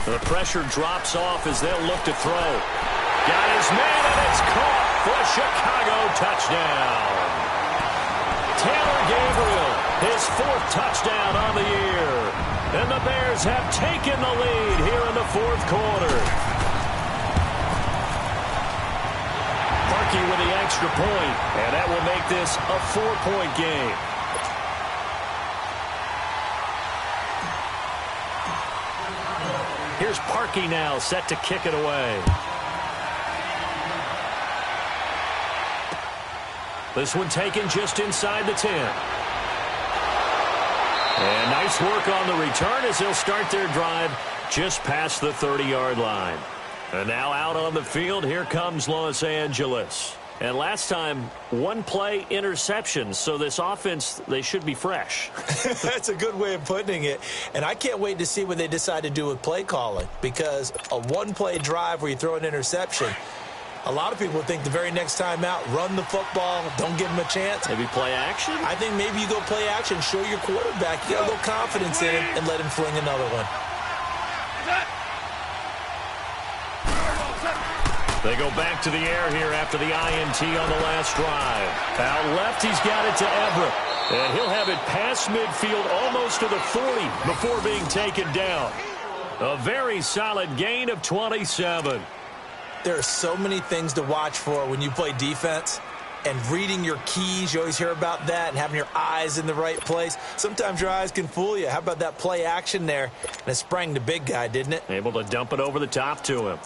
The pressure drops off as they'll look to throw. Got his man, and it's caught for a Chicago touchdown. Taylor Gabriel, his 4th touchdown on the year. And the Bears have taken the lead here in the 4th quarter. Parkey with the extra point, and that will make this a 4-point game. Here's Parkey now, set to kick it away. This one taken just inside the 10. And nice work on the return as they'll start their drive just past the 30-yard line. And now out on the field, here comes Los Angeles. And last time, one-play interception, so this offense, they should be fresh. That's a good way of putting it. And I can't wait to see what they decide to do with play calling, because a one-play drive where you throw an interception, a lot of people think the very next time out, run the football, don't give them a chance. Maybe play action? I think maybe you go play action, show your quarterback. You got a little confidence in him and let him fling another one. They go back to the air here after the INT on the last drive. Out left, he's got it to Everett. And he'll have it past midfield almost to the 40 before being taken down. A very solid gain of 27. There are so many things to watch for when you play defense. And reading your keys, you always hear about that, and having your eyes in the right place. Sometimes your eyes can fool you. How about that play action there? And it sprang the big guy, didn't it? Able to dump it over the top to him.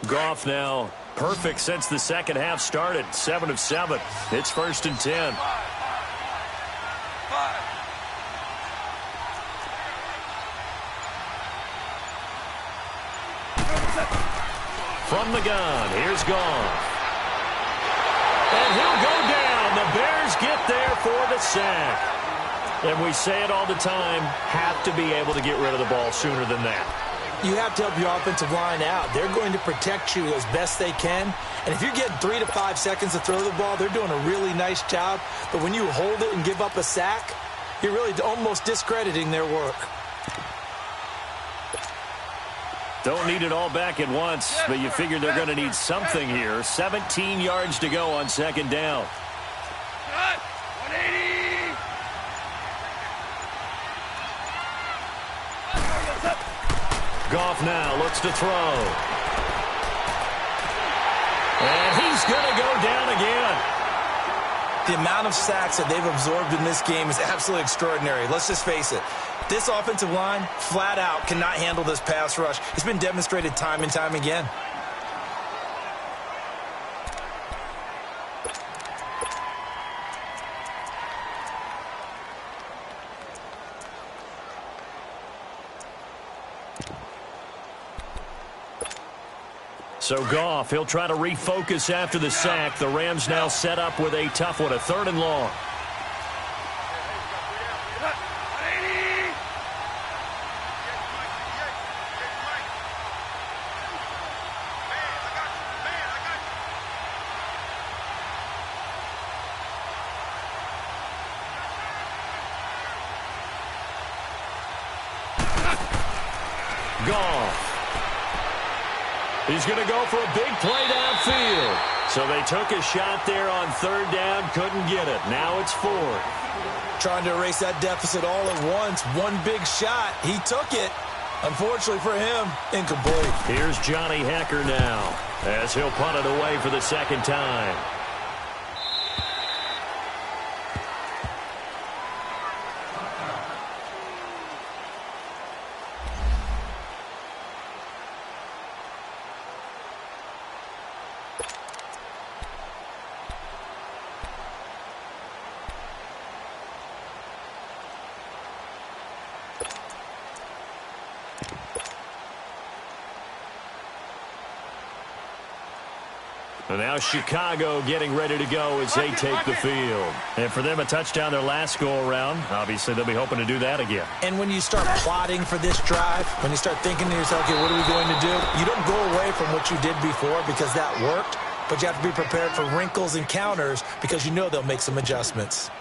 Goff now perfect since the second half started. 7 of 7. It's 1st and 10. From the gun, here's Goff. And he'll go down. The Bears get there for the sack. And we say it all the time, have to be able to get rid of the ball sooner than that. You have to help your offensive line out. They're going to protect you as best they can. And if you're getting 3 to 5 seconds to throw the ball, they're doing a really nice job. But when you hold it and give up a sack, you're really almost discrediting their work. Don't need it all back at once, but you figure they're going to need something here. 17 yards to go on 2nd down. Goff now looks to throw. And he's going to go down again. The amount of sacks that they've absorbed in this game is absolutely extraordinary. Let's just face it. This offensive line, flat out, cannot handle this pass rush. It's been demonstrated time and time again. So Goff, he'll try to refocus after the sack. The Rams now set up with a tough one, a 3rd and long. Goff. He's going to go for a big play downfield. So they took a shot there on 3rd down, couldn't get it. Now it's 4th. Trying to erase that deficit all at once. One big shot. He took it. Unfortunately for him, incomplete. Here's Johnny Hecker now as he'll punt it away for the 2nd time. And now Chicago getting ready to go as they take the field. And for them, a touchdown their last go-around. Obviously, they'll be hoping to do that again. And when you start plotting for this drive, when you start thinking to yourself, okay, what are we going to do? You don't go away from what you did before because that worked, but you have to be prepared for wrinkles and counters because you know they'll make some adjustments.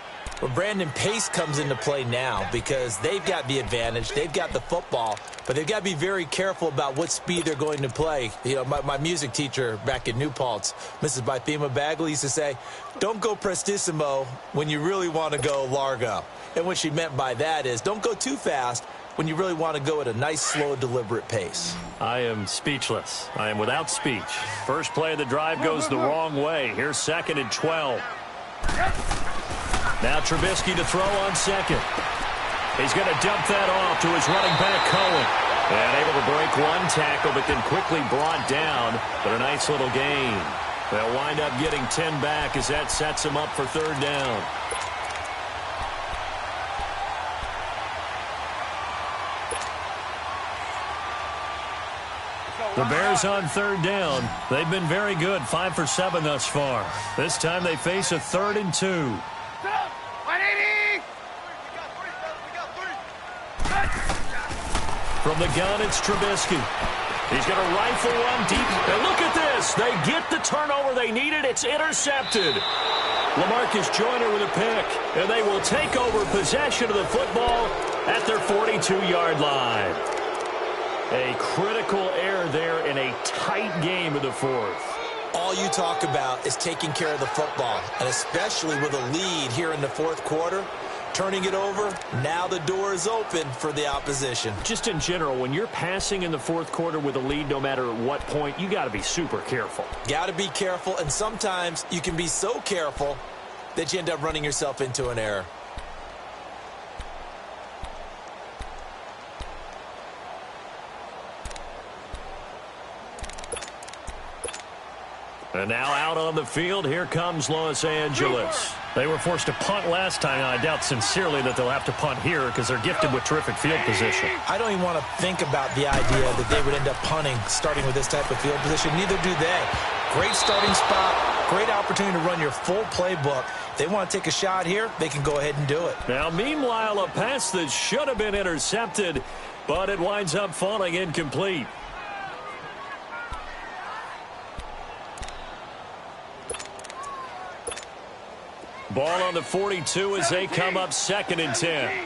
Well, Brandon, pace comes into play now because they've got the advantage. They've got the football, but they've got to be very careful about what speed they're going to play. You know, my music teacher back in New Paltz, Mrs. Bythema Bagley, used to say, don't go prestissimo when you really want to go largo. And what she meant by that is don't go too fast when you really want to go at a nice, slow, deliberate pace. I am speechless. I am without speech. First play of the drive goes the wrong way. Here's 2nd and 12. Now Trubisky to throw on 2nd. He's going to dump that off to his running back, Cohen. And able to break one tackle, but then quickly brought down. But a nice little gain. They'll wind up getting 10 back as that sets them up for third down. The Bears on third down. They've been very good, 5 for 7 thus far. This time they face a 3rd and 2. 180! From the gun, it's Trubisky. He's going to rifle one deep. And look at this. They get the turnover they needed. It's intercepted. LaMarcus Joyner with a pick. And they will take over possession of the football at their 42-yard line. A critical error there in a tight game of the fourth. All you talk about is taking care of the football, and especially with a lead here in the fourth quarter. Turning it over, now the door is open for the opposition. Just in general, when you're passing in the fourth quarter with a lead, no matter what point, you got to be super careful. Got to be careful, and sometimes you can be so careful that you end up running yourself into an error. And now out on the field, here comes Los Angeles. They were forced to punt last time, and I doubt sincerely that they'll have to punt here because they're gifted with terrific field position. I don't even want to think about the idea that they would end up punting starting with this type of field position. Neither do they. Great starting spot, great opportunity to run your full playbook. If they want to take a shot here, they can go ahead and do it. Now, meanwhile, a pass that should have been intercepted, but it winds up falling incomplete. Ball on the 42 as they come up 2nd and 10.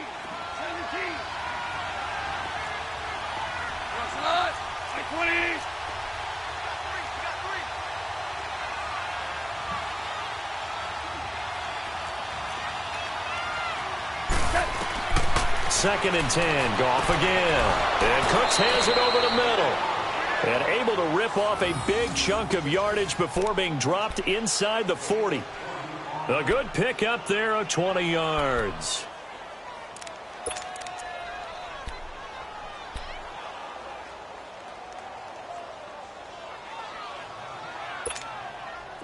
Second and 10. Goff again. And Cooks hands it over the middle. And able to rip off a big chunk of yardage before being dropped inside the 40. A good pick up there of 20 yards.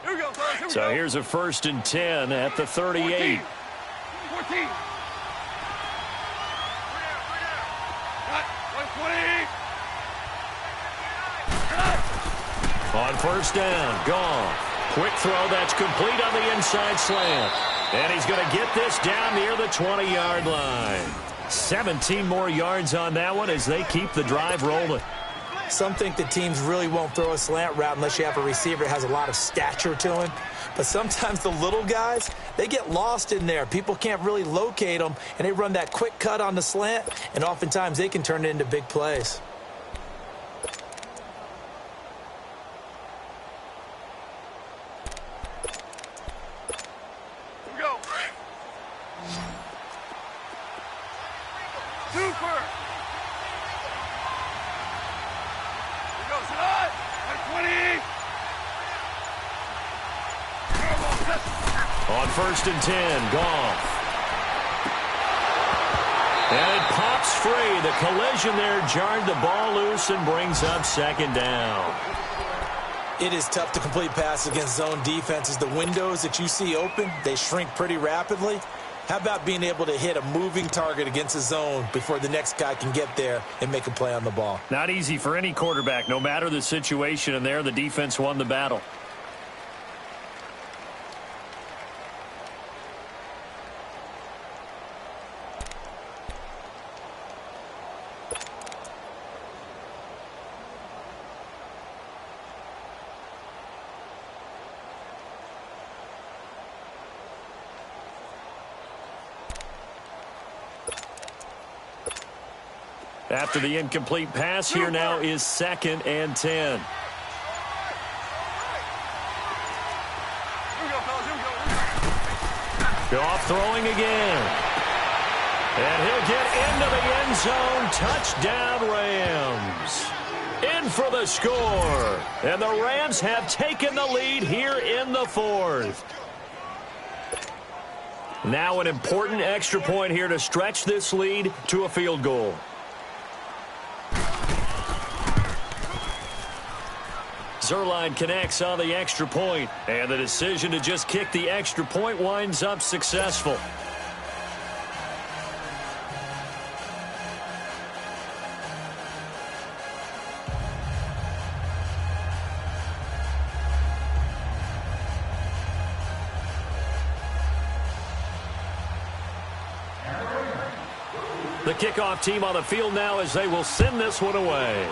Here we go, fellas. Here we So go. here's a 1st and 10 at the 38. 14. Got 120. On 1st down, Goff. Quick throw that's complete on the inside slant. And he's going to get this down near the 20-yard line. 17 more yards on that one as they keep the drive rolling. Some think that teams really won't throw a slant route unless you have a receiver that has a lot of stature to him. But sometimes the little guys, they get lost in there. People can't really locate them, and they run that quick cut on the slant, and oftentimes they can turn it into big plays. Here we go. Super. Here goes it. 120. On 1st and 10, Goff. And it pops free. The collision there jarred the ball loose and brings up 2nd down. It is tough to complete passes against zone defenses. The windows that you see open, they shrink pretty rapidly. How about being able to hit a moving target against a zone before the next guy can get there and make a play on the ball? Not easy for any quarterback, no matter the situation, and there the defense won the battle. After the incomplete pass, here now is 2nd and 10. Here we go, fellas. Here we go. Goff throwing again. And he'll get into the end zone. Touchdown, Rams. In for the score. And the Rams have taken the lead here in the 4th. Now an important extra point here to stretch this lead to a field goal. Zuerlein connects on the extra point, and the decision to just kick the extra point winds up successful. The kickoff team on the field now as they will send this one away.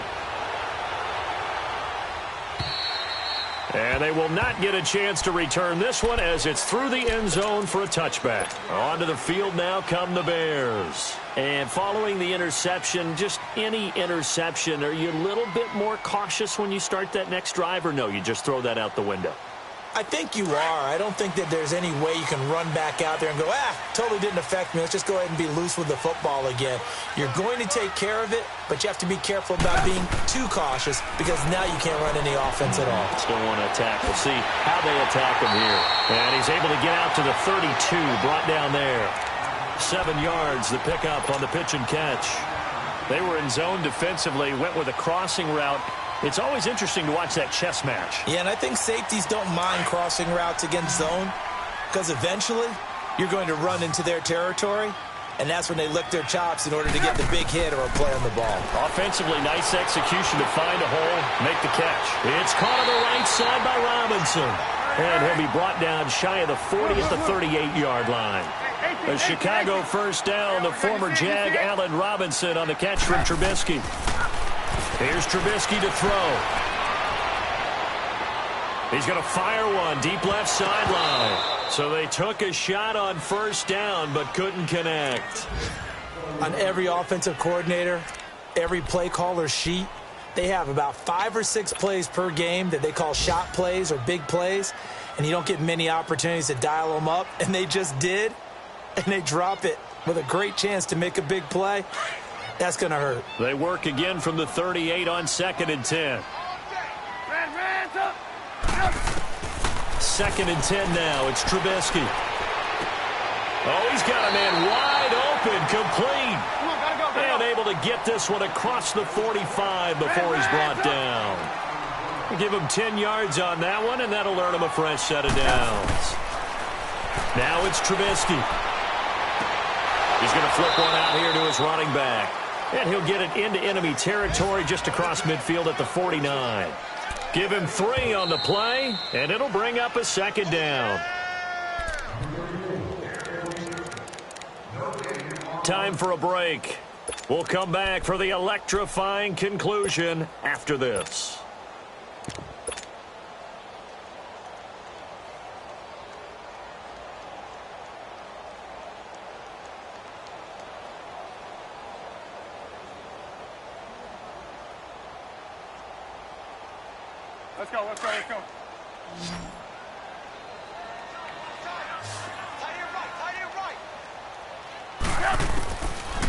And they will not get a chance to return this one as it's through the end zone for a touchback. Onto the field now come the Bears. And following the interception, just any interception, are you a little bit more cautious when you start that next drive, or no, you just throw that out the window? I think you are. I don't think that there's any way you can run back out there and go, totally didn't affect me. Let's just go ahead and be loose with the football again. You're going to take care of it, but you have to be careful about being too cautious because now you can't run any offense at all. Still want to attack. We'll see how they attack him here. And he's able to get out to the 32, brought down there. 7 yards, the pickup on the pitch and catch. They were in zone defensively, went with a crossing route. It's always interesting to watch that chess match. Yeah, and I think safeties don't mind crossing routes against zone because eventually you're going to run into their territory, and that's when they lick their chops in order to get the big hit or a play on the ball. Offensively, nice execution to find a hole, make the catch. It's caught on the right side by Robinson. And he'll be brought down shy of the 40 at the 38-yard line. A Chicago first down, the former Jag Allen Robinson on the catch from Trubisky. Here's Trubisky to throw. He's going to fire one deep left sideline. So they took a shot on first down but couldn't connect. On every offensive coordinator, every play caller sheet, they have about 5 or 6 plays per game that they call shot plays or big plays, and you don't get many opportunities to dial them up, and they just did, and they drop it with a great chance to make a big play. That's going to hurt. They work again from the 38 on 2nd and 10. Second and 10 now. It's Trubisky. Oh, he's got a man wide open, complete. And able to get this one across the 45 before he's brought down. Give him 10 yards on that one, and that'll earn him a fresh set of downs. Now it's Trubisky. He's going to flip one out here to his running back. And he'll get it into enemy territory just across midfield at the 49. Give him 3 on the play, and it'll bring up a second down. Time for a break. We'll come back for the electrifying conclusion after this. Let's go, let's go, let's go.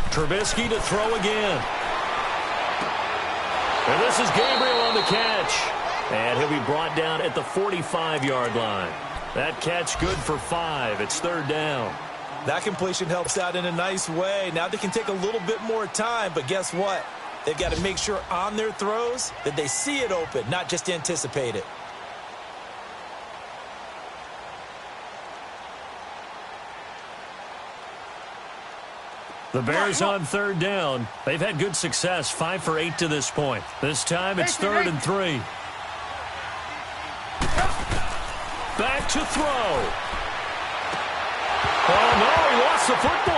Trubisky to throw again. And this is Gabriel on the catch. And he'll be brought down at the 45-yard line. That catch good for 5. It's 3rd down. That completion helps out in a nice way. Now they can take a little bit more time, but guess what? They've got to make sure on their throws that they see it open, not just anticipate it. The Bears on 3rd down. They've had good success, 5 for 8 to this point. This time it's 3rd and 3. Back to throw. Oh, no, he lost the football.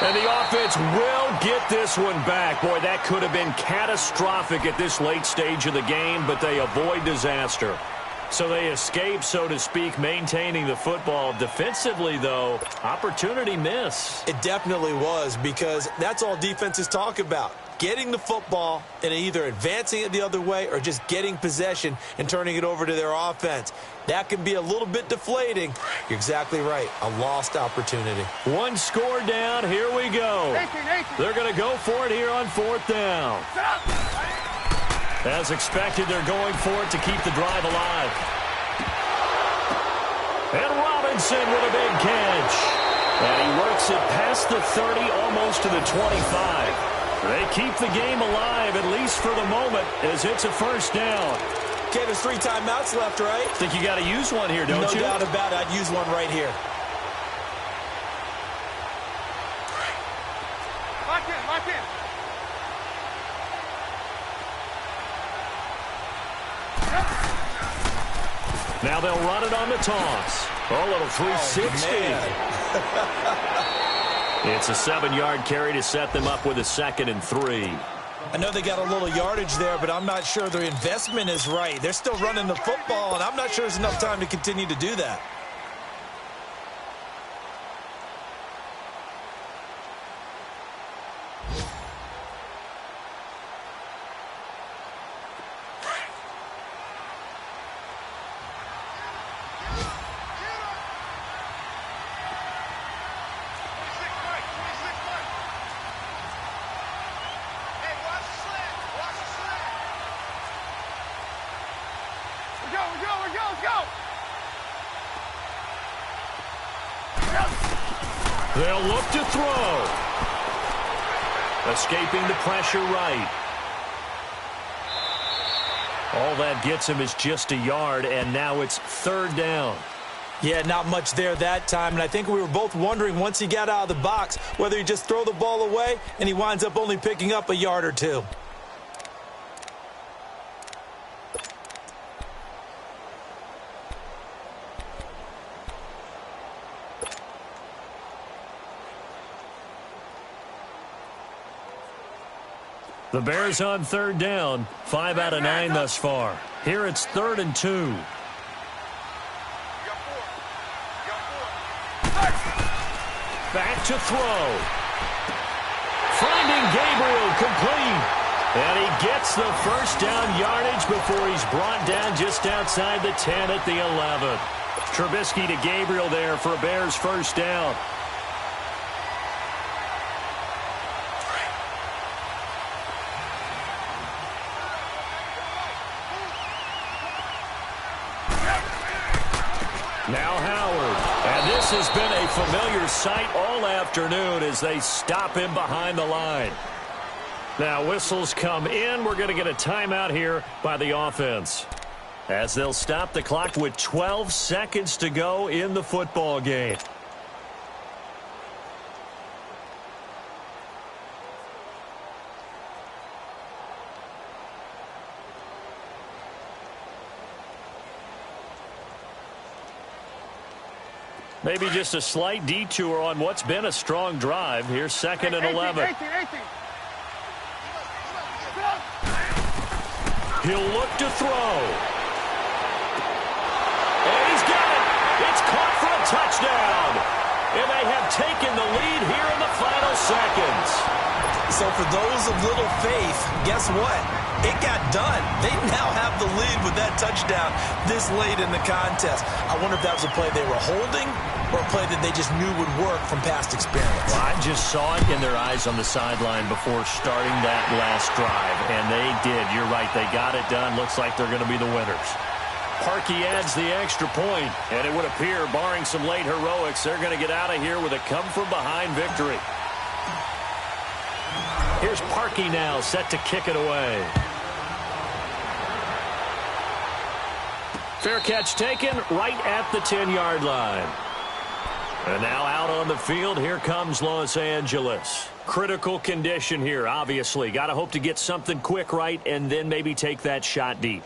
And the offense will get this one back. Boy, that could have been catastrophic at this late stage of the game, but they avoid disaster. So they escape, so to speak, maintaining the football. Defensively, though, opportunity miss. It definitely was, because that's all defenses talk about. Getting the football and either advancing it the other way or just getting possession and turning it over to their offense. That can be a little bit deflating. You're exactly right. A lost opportunity. 1 score down. Here we go. They're going to go for it here on 4th down. As expected, they're going for it to keep the drive alive. And Robinson with a big catch. And he works it past the 30, almost to the 25. They keep the game alive, at least for the moment, as it's a 1st down. Okay, there's 3 timeouts left, right? Think you got to use one here, don't you? No doubt about it. I'd use one right here. Lock in, lock in. Now they'll run it on the toss. Oh, a little 360. It's a 7-yard carry to set them up with a 2nd and 3. I know they got a little yardage there, but I'm not sure their investment is right. They're still running the football, and I'm not sure there's enough time to continue to do that. They'll look to throw. Escaping the pressure right. All that gets him is just a yard, and now it's 3rd down. Yeah, not much there that time, and I think we were both wondering once he got out of the box whether he'd just throw the ball away, and he winds up only picking up a yard or 2. The Bears on 3rd down. 5 out of 9 thus far. Here it's 3rd and 2. Back to throw. Finding Gabriel complete. And he gets the first down yardage before he's brought down just outside the 10 at the 11. Trubisky to Gabriel there for a Bears first down. Now Howard. And this has been a familiar sight all afternoon as they stop him behind the line. Now whistles come in. We're going to get a timeout here by the offense, as they'll stop the clock with 12 seconds to go in the football game. Maybe just a slight detour on what's been a strong drive. Here's 2nd and 11. 18. He'll look to throw. And he's got it. It's caught for a touchdown. And they have taken the lead here in the final seconds. So for those of little faith, guess what? It got done. They now have the lead with that touchdown this late in the contest. I wonder if that was a play they were holding or a play that they just knew would work from past experience. Well, I just saw it in their eyes on the sideline before starting that last drive, and they did. You're right. They got it done. Looks like they're going to be the winners. Parkey adds the extra point, and it would appear, barring some late heroics, they're going to get out of here with a come-from-behind victory. Here's Parkey now, set to kick it away. Fair catch taken right at the 10-yard line. And now out on the field, here comes Los Angeles. Critical condition here, obviously. Got to hope to get something quick right and then maybe take that shot deep.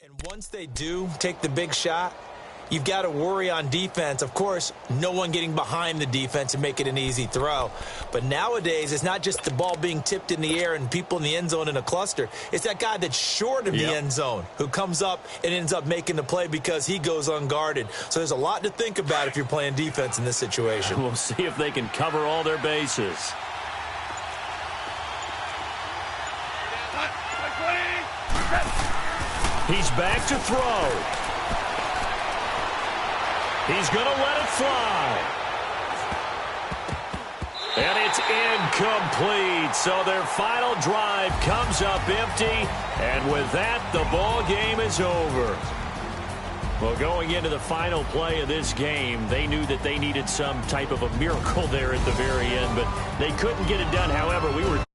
And once they do take the big shot, you've got to worry on defense. Of course, no one getting behind the defense and make it an easy throw. But nowadays, it's not just the ball being tipped in the air and people in the end zone in a cluster. It's that guy that's short of the end zone who comes up and ends up making the play because he goes unguarded. So there's a lot to think about if you're playing defense in this situation. We'll see if they can cover all their bases. He's back to throw. He's going to let it fly. And it's incomplete. So their final drive comes up empty. And with that, the ball game is over. Well, going into the final play of this game, they knew that they needed some type of a miracle there at the very end, but they couldn't get it done. However, we were